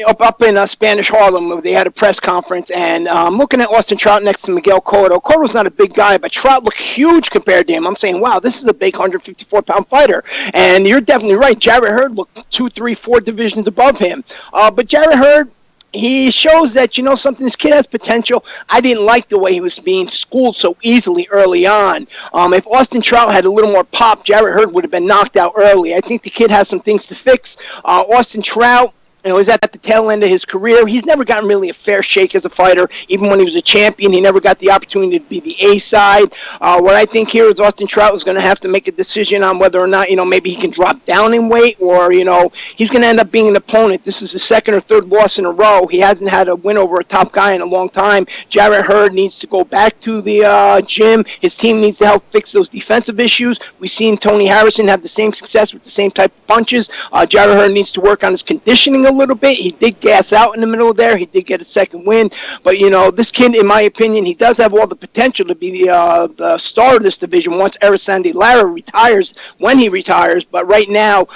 up in Spanish Harlem, where they had a press conference. And I'm looking at Austin Trout next to Miguel Cotto. Cotto's not a big guy, but Trout looked huge compared to him. I'm saying, wow, this is a big 154-pound fighter. And you're definitely right. Jarrett Hurd looked 2, 3, 4 divisions above him. But Jarrett Hurd, he shows that, something, this kid has potential. I didn't like the way he was being schooled so easily early on. If Austin Trout had a little more pop, Jarrett Hurd would have been knocked out early. I think the kid has some things to fix. Austin Trout, he's at the tail end of his career. He's never gotten really a fair shake as a fighter. Even when he was a champion, he never got the opportunity to be the A side. What I think here is Austin Trout is going to have to make a decision on whether or not, maybe he can drop down in weight, or, he's going to end up being an opponent. This is his second or third loss in a row. He hasn't had a win over a top guy in a long time. Jarrett Hurd needs to go back to the gym. His team needs to help fix those defensive issues. We've seen Tony Harrison have the same success with the same type of punches. Jarrett Hurd needs to work on his conditioning a little bit. He did gas out in the middle there. He did get a second win. But, this kid, in my opinion, he does have all the potential to be the star of this division once Erislandy Lara retires, when he retires. But right now,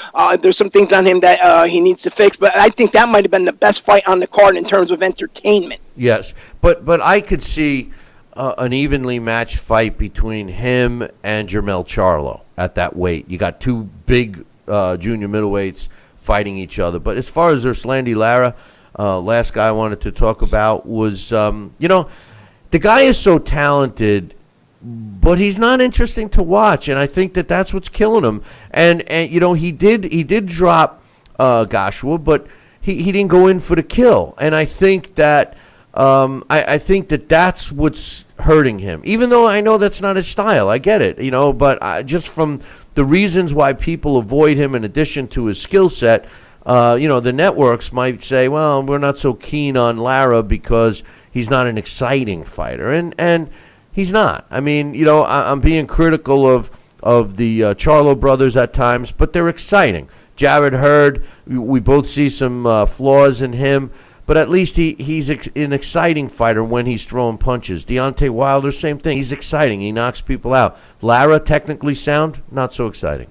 there's some things on him that he needs to fix. But I think that might have been the best fight on the card in terms of entertainment. Yes, but I could see an evenly matched fight between him and Jermell Charlo at that weight. You got two big junior middleweights fighting each other. But as far as Erislandy Lara, last guy I wanted to talk about was, the guy is so talented, but he's not interesting to watch, and I think that's what's killing him. And he did drop Joshua, but he didn't go in for the kill, and I think that I think that's what's hurting him. Even though I know that's not his style, I get it, but just from the reasons why people avoid him, in addition to his skill set, the networks might say, well, we're not so keen on Lara because he's not an exciting fighter, and he's not. I mean, I'm being critical of the Charlo brothers at times, but they're exciting. Jarrett Hurd, we both see some flaws in him, but at least he's an exciting fighter when he's throwing punches. Deontay Wilder, same thing. He's exciting. He knocks people out. Lara, technically sound, not so exciting.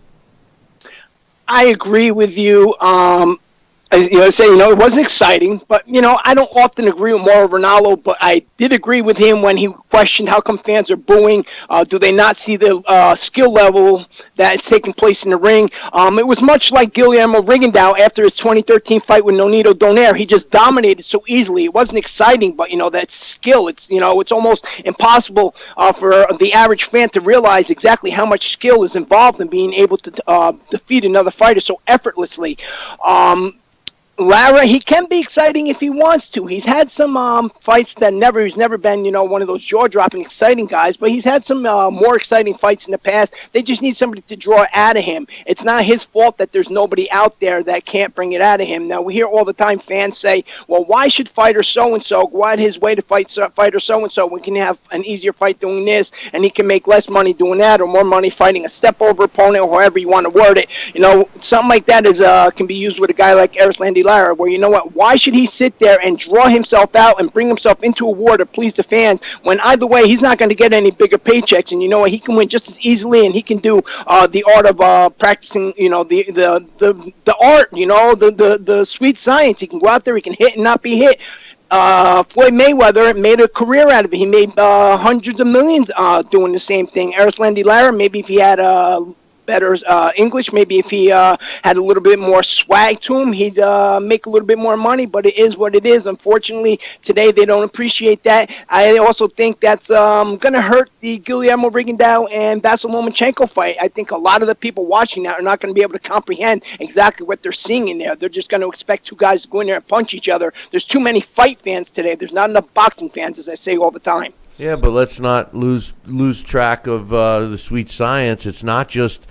I agree with you. It wasn't exciting, but, I don't often agree with Mauro Ranallo, but I did agree with him when he questioned how come fans are booing. Do they not see the skill level that's taking place in the ring? It was much like Guillermo Rigondeaux after his 2013 fight with Nonito Donaire. He just dominated so easily. It wasn't exciting, but, that skill, it's almost impossible for the average fan to realize exactly how much skill is involved in being able to defeat another fighter so effortlessly. Lara, he can be exciting if he wants to. He's had some fights that he's never been, one of those jaw-dropping exciting guys, but he's had some more exciting fights in the past. They just need somebody to draw out of him. It's not his fault that there's nobody out there that can't bring it out of him. Now, we hear all the time fans say, well, why should fighter so-and-so go out his way to fight fighter so-and-so? We can have an easier fight doing this, and he can make less money doing that, or more money fighting a step-over opponent, or however you want to word it. Something like that can be used with a guy like Erislandy Lara, where why should he sit there and draw himself out and bring himself into a war to please the fans when either way he's not going to get any bigger paychecks, and he can win just as easily, and he can do the art of practicing the art, the sweet science. He can go out there, he can hit and not be hit. Floyd Mayweather made a career out of it. He made hundreds of millions doing the same thing. Erislandy Lara, maybe if he had better English, maybe if he had a little bit more swag to him, he'd make a little bit more money, but it is what it is. Unfortunately, today they don't appreciate that. I also think that's going to hurt the Guillermo Rigondeaux and Vasyl Lomachenko fight. I think a lot of the people watching that are not going to be able to comprehend exactly what they're seeing in there. They're just going to expect two guys to go in there and punch each other. There's too many fight fans today. There's not enough boxing fans, as I say all the time. Yeah, but let's not lose track of the sweet science. It's not just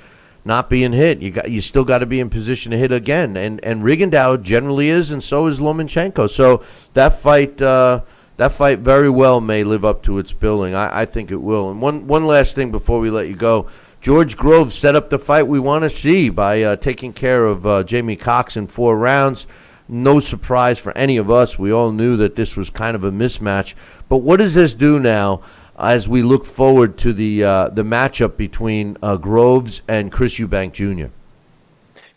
not being hit. You still got to be in position to hit again, and Rigondeaux generally is, and so is Lomachenko. So that fight very well may live up to its billing. I think it will. And one last thing before we let you go. George Groves set up the fight we want to see by taking care of Jamie Cox in 4 rounds. No surprise for any of us. We all knew that this was kind of a mismatch. But what does this do now as we look forward to the matchup between Groves and Chris Eubank Jr.?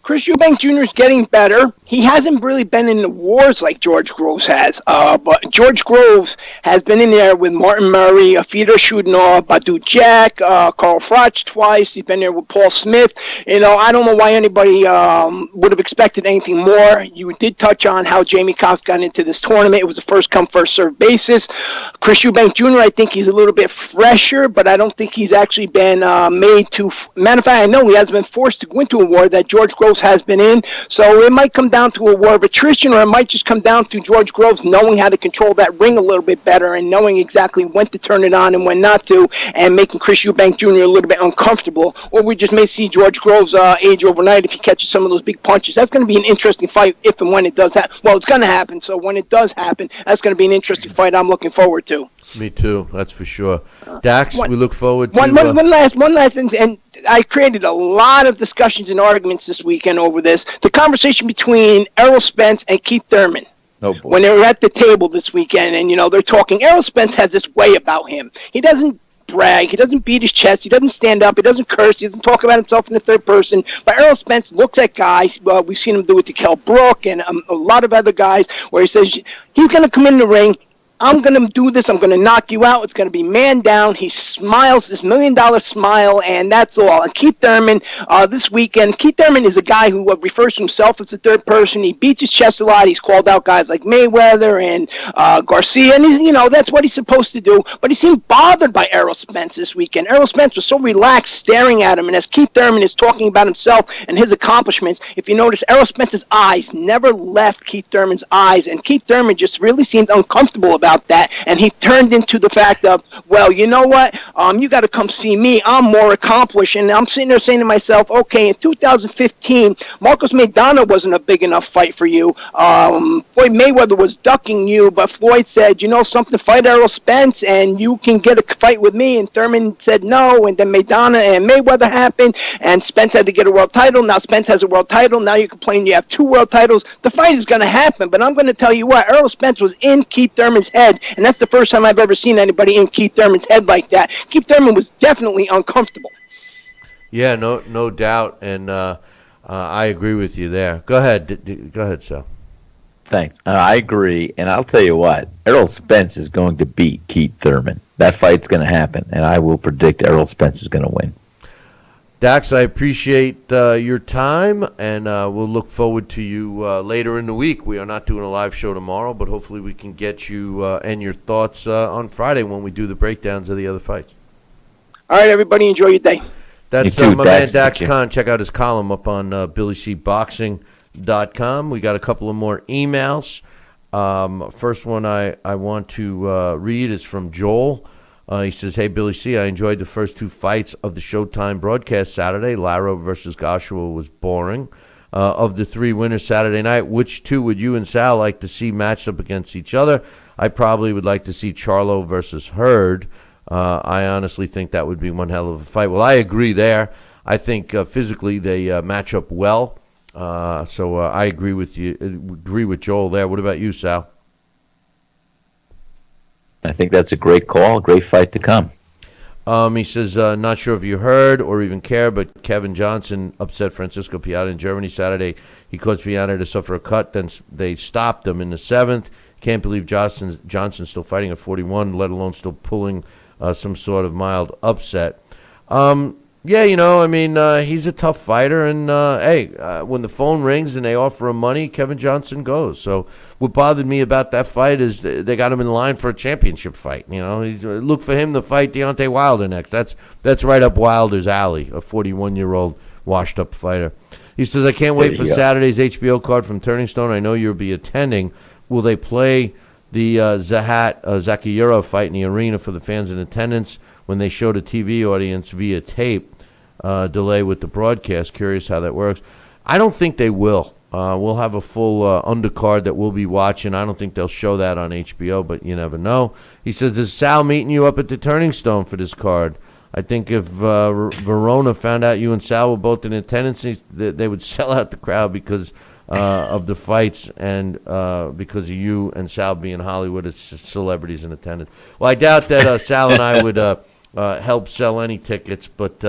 Chris Eubank Jr. is getting better. He hasn't really been in the wars like George Groves has. But George Groves has been in there with Martin Murray, Fedor Shudinov, Badu Jack, Carl Froch twice. He's been there with Paul Smith. I don't know why anybody would have expected anything more. You did touch on how Jamie Cox got into this tournament. It was a first-come, first-served basis. Chris Eubank Jr., I think he's a little bit fresher, but I don't think he's actually been made to... Matter of fact, I know he has been forced to go into a war that George Groves has been in, so it might come down to a war of attrition, or it might just come down to George Groves knowing how to control that ring a little bit better and knowing exactly when to turn it on and when not to, and making Chris Eubank Jr. a little bit uncomfortable. Or we just may see George Groves age overnight if he catches some of those big punches. That's going to be an interesting fight if and when it does happen. Well, it's going to happen, so when it does happen, that's going to be an interesting fight I'm looking forward to. Me too, that's for sure. Dax, we look forward to... One last, and I created a lot of discussions and arguments this weekend over this. The conversation between Errol Spence and Keith Thurman. Oh, boy. When they were at the table this weekend, and, they're talking, Errol Spence has this way about him. He doesn't brag. He doesn't beat his chest. He doesn't stand up. He doesn't curse. He doesn't talk about himself in the third person. But Errol Spence looks at guys. We've seen him do it to Kell Brook and a lot of other guys where he says, he's going to come in the ring. I'm going to do this. I'm going to knock you out. It's going to be man down. He smiles, this $1 million smile, and that's all. And Keith Thurman, this weekend, Keith Thurman is a guy who refers to himself as the third person. He beats his chest a lot. He's called out guys like Mayweather and Garcia, and he's, that's what he's supposed to do. But he seemed bothered by Errol Spence this weekend. Errol Spence was so relaxed staring at him, and as Keith Thurman is talking about himself and his accomplishments, if you notice, Errol Spence's eyes never left Keith Thurman's eyes, and Keith Thurman just really seemed uncomfortable about that, and he turned into the fact of, well, you know what, you got to come see me, I'm more accomplished. And I'm sitting there saying to myself, okay, in 2015 Marcos Maidana wasn't a big enough fight for you. Floyd Mayweather was ducking you, but Floyd said, something, fight Errol Spence and you can get a fight with me, and Thurman said no, and then Maidana and Mayweather happened, and Spence had to get a world title. Now Spence has a world title. Now you're complaining you have 2 world titles. The fight is going to happen, but I'm going to tell you what, Errol Spence was in Keith Thurman's head, and that's the first time I've ever seen anybody in Keith Thurman's head like that. Keith Thurman was definitely uncomfortable. Yeah, no doubt, and I agree with you there. Go ahead, Sal. Thanks. I agree, and I'll tell you what, Errol Spence is going to beat Keith Thurman. That fight's going to happen, and I will predict Errol Spence is going to win. Dax, I appreciate your time, and we'll look forward to you later in the week. We are not doing a live show tomorrow, but hopefully we can get you and your thoughts on Friday when we do the breakdowns of the other fights. All right, everybody, enjoy your day. That's You too, my Dax. man Dax Khan. Check out his column up on BillyCBoxing.com. We got a couple of more emails. First one I want to read is from Joel. He says, hey, Billy C., I enjoyed the first 2 fights of the Showtime broadcast Saturday. Lara versus Joshua was boring. Of the 3 winners Saturday night, which 2 would you and Sal like to see matched up against each other? I probably would like to see Charlo versus Hurd. I honestly think that would be one hell of a fight. Well, I agree there. I think physically they match up well. So I agree with you. Agree with Joel there. What about you, Sal? I think that's a great call, a great fight to come. He says, not sure if you heard or even care, but Kevin Johnson upset Francisco Piata in Germany Saturday. He caused Piata to suffer a cut, then they stopped him in the 7th. Can't believe Johnson's still fighting at 41, let alone still pulling some sort of mild upset. Yeah, he's a tough fighter, and when the phone rings and they offer him money, Kevin Johnson goes. So what bothered me about that fight is they got him in line for a championship fight. Look for him to fight Deontay Wilder next. That's right up Wilder's alley, a 41-year-old washed-up fighter. He says, I can't wait for Saturday's HBO card from Turning Stone. I know you'll be attending. Will they play the Zakirov fight in the arena for the fans in attendance when they show the TV audience via tape? delay with the broadcast. Curious how that works. I don't think they will. We'll have a full undercard that we'll be watching. I don't think they'll show that on HBO, but you never know. He says, is Sal meeting you up at the Turning Stone for this card? I think if Verona found out you and Sal were both in attendance, they would sell out the crowd because of the fights and because of you and Sal being Hollywood as celebrities in attendance. Well, I doubt that Sal and I would help sell any tickets, but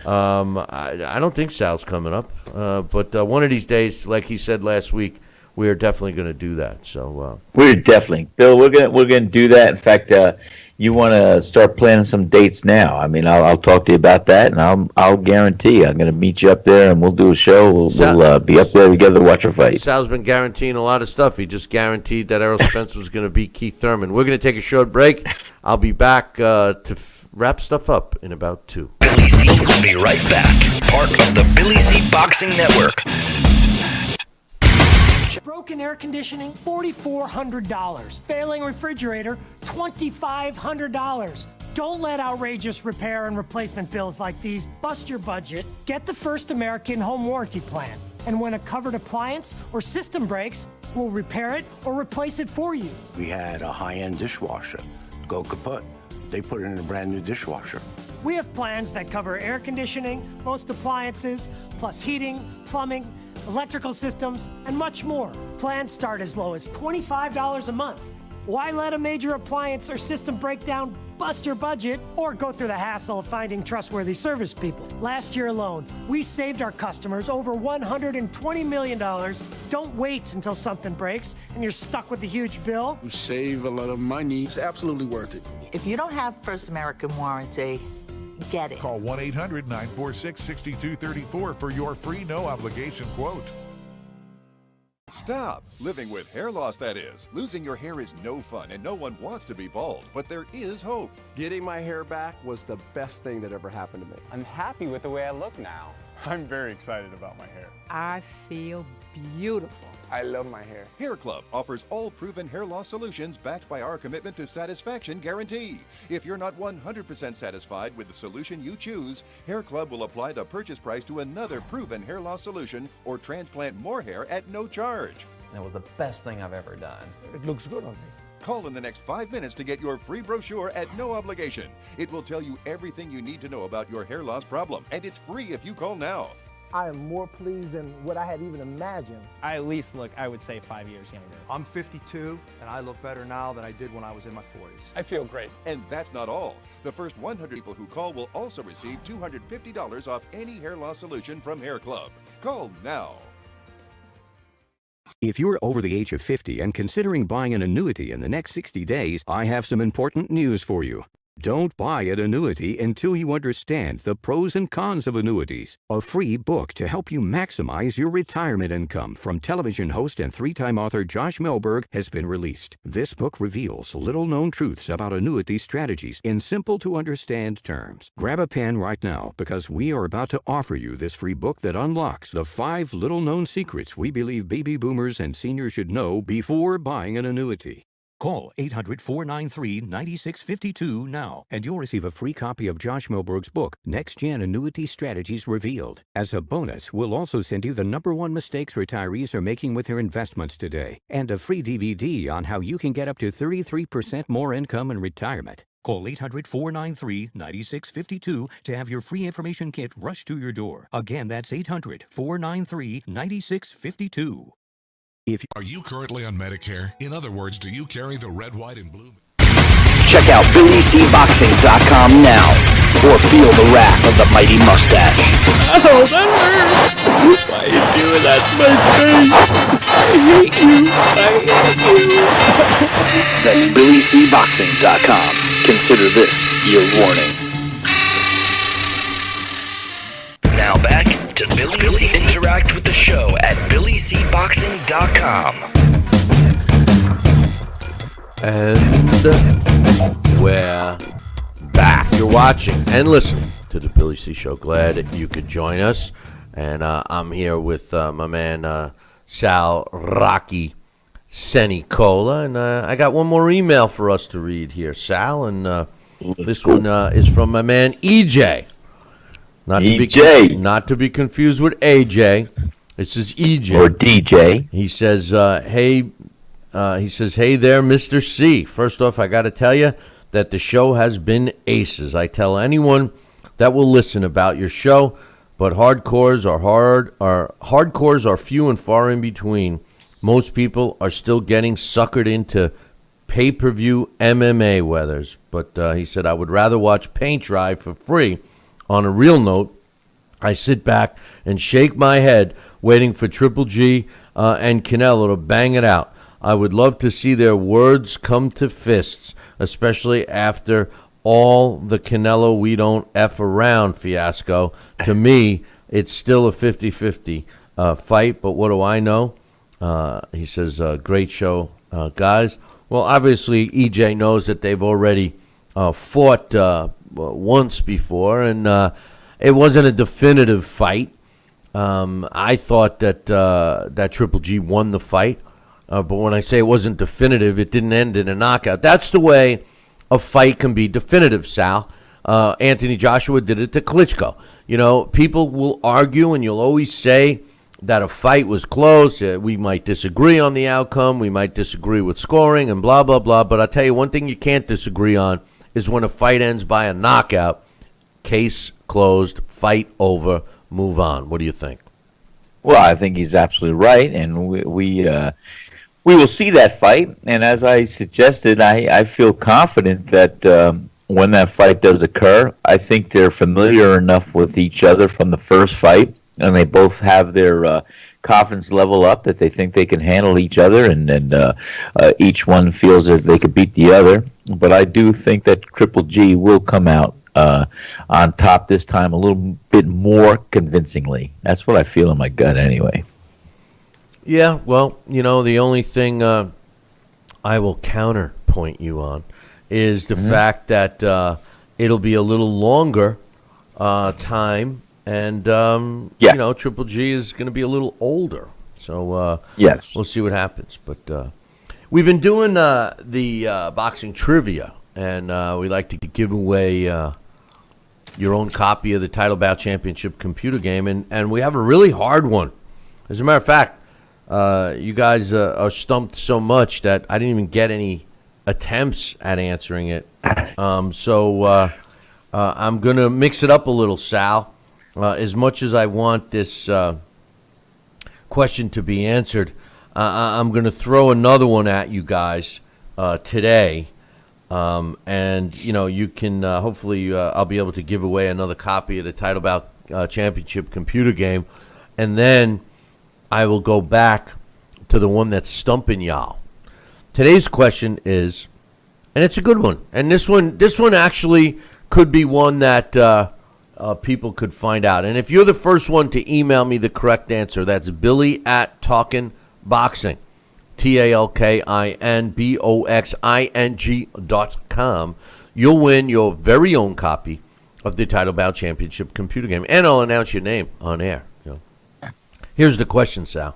I don't think Sal's coming up. But one of these days, like he said last week, we're definitely going to do that. So we're definitely, Bill. We're gonna do that. In fact, you want to start planning some dates now. I mean, I'll talk to you about that, and I'll guarantee I'm going to meet you up there, and we'll do a show. We'll be up there together to watch a fight. Sal's been guaranteeing a lot of stuff. He just guaranteed that Errol Spence was going to beat Keith Thurman. We're going to take a short break. I'll be back to wrap stuff up in about 2. Billy C will be right back. Part of the Billy C Boxing Network. Broken air conditioning, $4,400. Failing refrigerator, $2,500. Don't let outrageous repair and replacement bills like these bust your budget. Get the First American Home Warranty Plan. And when a covered appliance or system breaks, we'll repair it or replace it for you. We had a high-end dishwasher go kaput. They put it in a brand new dishwasher. We have plans that cover air conditioning, most appliances, plus heating, plumbing, electrical systems, and much more. Plans start as low as $25 a month. Why let a major appliance or system breakdown bust your budget or go through the hassle of finding trustworthy service people? Last year alone, we saved our customers over $120 million. Don't wait until something breaks and you're stuck with a huge bill. You save a lot of money. It's absolutely worth it. If you don't have First American Warranty, get it. Call 1-800-946-6234 for your free no-obligation quote. Stop living with hair loss, that is. Losing your hair is no fun, and no one wants to be bald, but there is hope. Getting my hair back was the best thing that ever happened to me. I'm happy with the way I look now. I'm very excited about my hair. I feel beautiful. I love my hair. Hair Club offers all proven hair loss solutions backed by our commitment to satisfaction guarantee. If you're not 100% satisfied with the solution you choose, Hair Club will apply the purchase price to another proven hair loss solution or transplant more hair at no charge. That was the best thing I've ever done. It looks good on me. Call in the next 5 minutes to get your free brochure at no obligation. It will tell you everything you need to know about your hair loss problem, and it's free if you call now. I am more pleased than what I had even imagined. I at least look, I would say, 5 years younger. I'm 52, and I look better now than I did when I was in my 40s. I feel great. And that's not all. The first 100 people who call will also receive $250 off any hair loss solution from Hair Club. Call now. If you're over the age of 50 and considering buying an annuity in the next 60 days, I have some important news for you. Don't buy an annuity until you understand the pros and cons of annuities. A free book to help you maximize your retirement income from television host and 3-time author Josh Melberg has been released. This book reveals little-known truths about annuity strategies in simple-to-understand terms. Grab a pen right now because we are about to offer you this free book that unlocks the 5 little-known secrets we believe baby boomers and seniors should know before buying an annuity. Call 800-493-9652 now, and you'll receive a free copy of Josh Melberg's book, Next Gen Annuity Strategies Revealed. As a bonus, we'll also send you the #1 mistakes retirees are making with their investments today, and a free DVD on how you can get up to 33% more income in retirement. Call 800-493-9652 to have your free information kit rushed to your door. Again, that's 800-493-9652. Are you currently on Medicare? In other words, do you carry the red, white, and blue? Check out BillyCBoxing.com now, or feel the wrath of the mighty mustache. Oh, that hurts! Why are you doing that to my face? I hate you! That's BillyCBoxing.com. Consider this your warning. Now back to Billy C. Interact with the show at BillyCBoxing.com. And we're back. You're watching and listening to the Billy C. Show. Glad you could join us. And I'm here with my man Sal Rocky Senicola. And I got one more email for us to read here, Sal. And this one is from my man EJ. EJ. Not to be confused with AJ. This is EJ. Or DJ. He says, hey there, Mr. C. First off, I got to tell you that the show has been aces. I tell anyone that will listen about your show, but hardcores are few and far in between. Most people are still getting suckered into pay-per-view MMA weathers. But he said, I would rather watch paint dry for free. On a real note, I sit back and shake my head waiting for Triple G and Canelo to bang it out. I would love to see their words come to fists, especially after all the Canelo we don't F around fiasco. To me, it's still a 50-50 fight, but what do I know? He says, great show, guys. Well, obviously, EJ knows that they've already fought once before, and it wasn't a definitive fight. I thought that Triple G won the fight, but when I say it wasn't definitive, it didn't end in a knockout. That's the way a fight can be definitive, Sal. Anthony Joshua did it to Klitschko. You know, people will argue, and you'll always say that a fight was close. We might disagree on the outcome. We might disagree with scoring and blah, blah, blah. But I'll tell you one thing you can't disagree on is when a fight ends by a knockout. Case closed, fight over, move on. What do you think? Well, I think he's absolutely right, and we will see that fight. And as I suggested, I feel confident that when that fight does occur, I think they're familiar enough with each other from the first fight, and they both have their confidence level up that they think they can handle each other, and each one feels that they could beat the other. But I do think that Triple G will come out on top this time a little bit more convincingly. That's what I feel in my gut anyway. Yeah, well, you know, the only thing I will counterpoint you on is the fact that it'll be a little longer time, and you know, Triple G is going to be a little older. So yes, we'll see what happens. But we've been doing the boxing trivia, and we like to give away your own copy of the Title Bout Championship computer game, and we have a really hard one. As a matter of fact, you guys are stumped so much that I didn't even get any attempts at answering it. So I'm going to mix it up a little, Sal. As much as I want this question to be answered, I'm going to throw another one at you guys today. And, you know, you can hopefully I'll be able to give away another copy of the Title Bout Championship computer game. And then I will go back to the one that's stumping y'all. Today's question is, and it's a good one, and this one actually could be one that people could find out. And if you're the first one to email me the correct answer, that's Billy@TalkinBoxing, TalkinBoxing.com. You'll win your very own copy of the Title Bout Championship computer game, and I'll announce your name on air. Here's the question, Sal.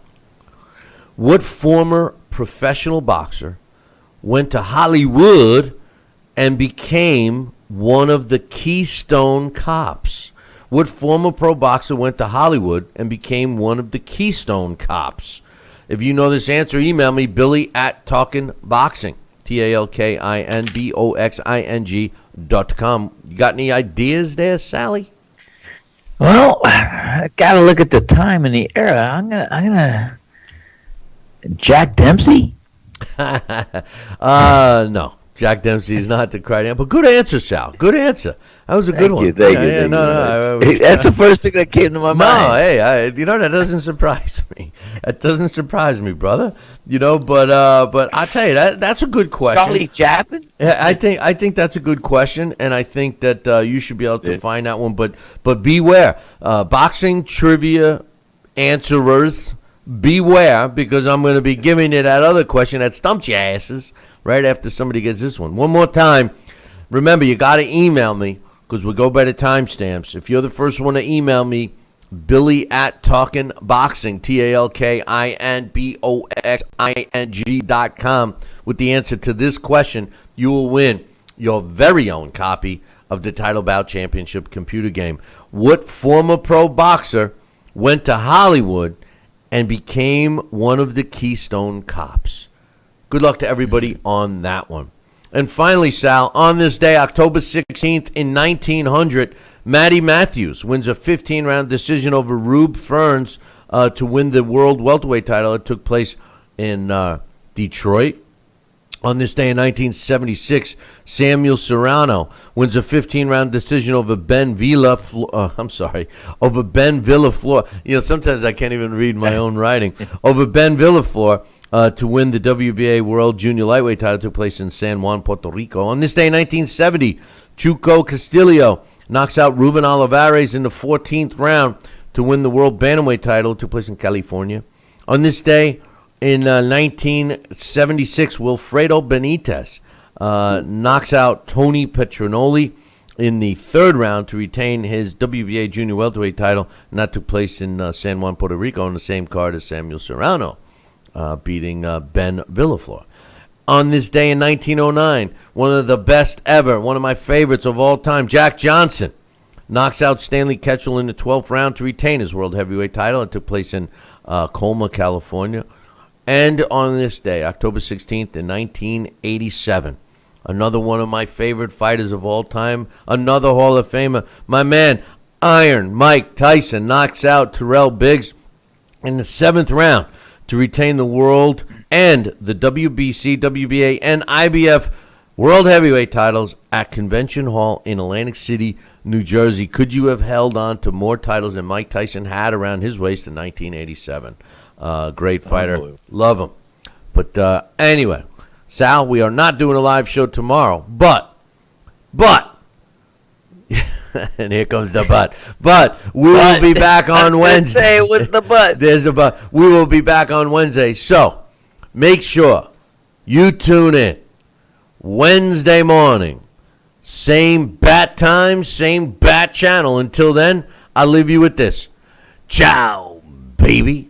What former professional boxer went to Hollywood and became one of the Keystone Cops? What former pro boxer went to Hollywood and became one of the Keystone Cops? If you know this answer, email me, Billy@TalkinBoxing, TalkinBoxing.com. You got any ideas there, Sally? Well, I gotta look at the time and the era. I'm gonna Jack Dempsey? No. Jack Dempsey is not the correct answer. But good answer, Sal. Good answer. That was a good one. Thank you. That's the first thing that came to my mind. No, hey, you know, that doesn't surprise me. That doesn't surprise me, brother. You know, but I tell you, that's a good question. Charlie Chaplin? Yeah, I think that's a good question, and I think that you should be able to find that one. But beware, boxing trivia answerers, beware, because I'm going to be giving you that other question that stumped your asses right after somebody gets this one. One more time. Remember, you got to email me because we go by the timestamps. If you're the first one to email me, Billy@TalkinBoxing, TalkinBoxing.com, with the answer to this question, you will win your very own copy of the Title Bout Championship computer game. What former pro boxer went to Hollywood and became one of the Keystone Cops? Good luck to everybody on that one. And finally, Sal, on this day, October 16th in 1900, Matty Matthews wins a 15-round decision over Rube Ferns to win the world welterweight title. It took place in Detroit. On this day in 1976, Samuel Serrano wins a 15-round decision over Ben Villaflor. You know, sometimes I can't even read my own writing. Over Ben Villaflor to win the WBA World Junior Lightweight title. It took place in San Juan, Puerto Rico. On this day in 1970, Chuco Castillo knocks out Ruben Olivares in the 14th round to win the World Bantamweight title. It took place in California. On this day in 1976, Wilfredo Benitez knocks out Tony Petronoli in the 3rd round to retain his WBA Junior Welterweight title. And that took place in San Juan, Puerto Rico, on the same card as Samuel Serrano, beating Ben Villaflor. On this day in 1909, one of the best ever, one of my favorites of all time, Jack Johnson knocks out Stanley Ketchel in the 12th round to retain his world heavyweight title. It took place in Colma, California. And on this day, October 16th in 1987, another one of my favorite fighters of all time, another Hall of Famer, my man Iron Mike Tyson knocks out Terrell Biggs in the 7th round to retain the world and the WBC, WBA, and IBF World Heavyweight titles at Convention Hall in Atlantic City, New Jersey. Could you have held on to more titles than Mike Tyson had around his waist in 1987? Great fighter. Love him. But anyway, Sal, we are not doing a live show tomorrow, but, and here comes the but we will be back on Wednesday. Say it with the but. There's the but. We will be back on Wednesday. So make sure you tune in Wednesday morning. Same bat time, same bat channel. Until then, I'll leave you with this. Ciao, baby.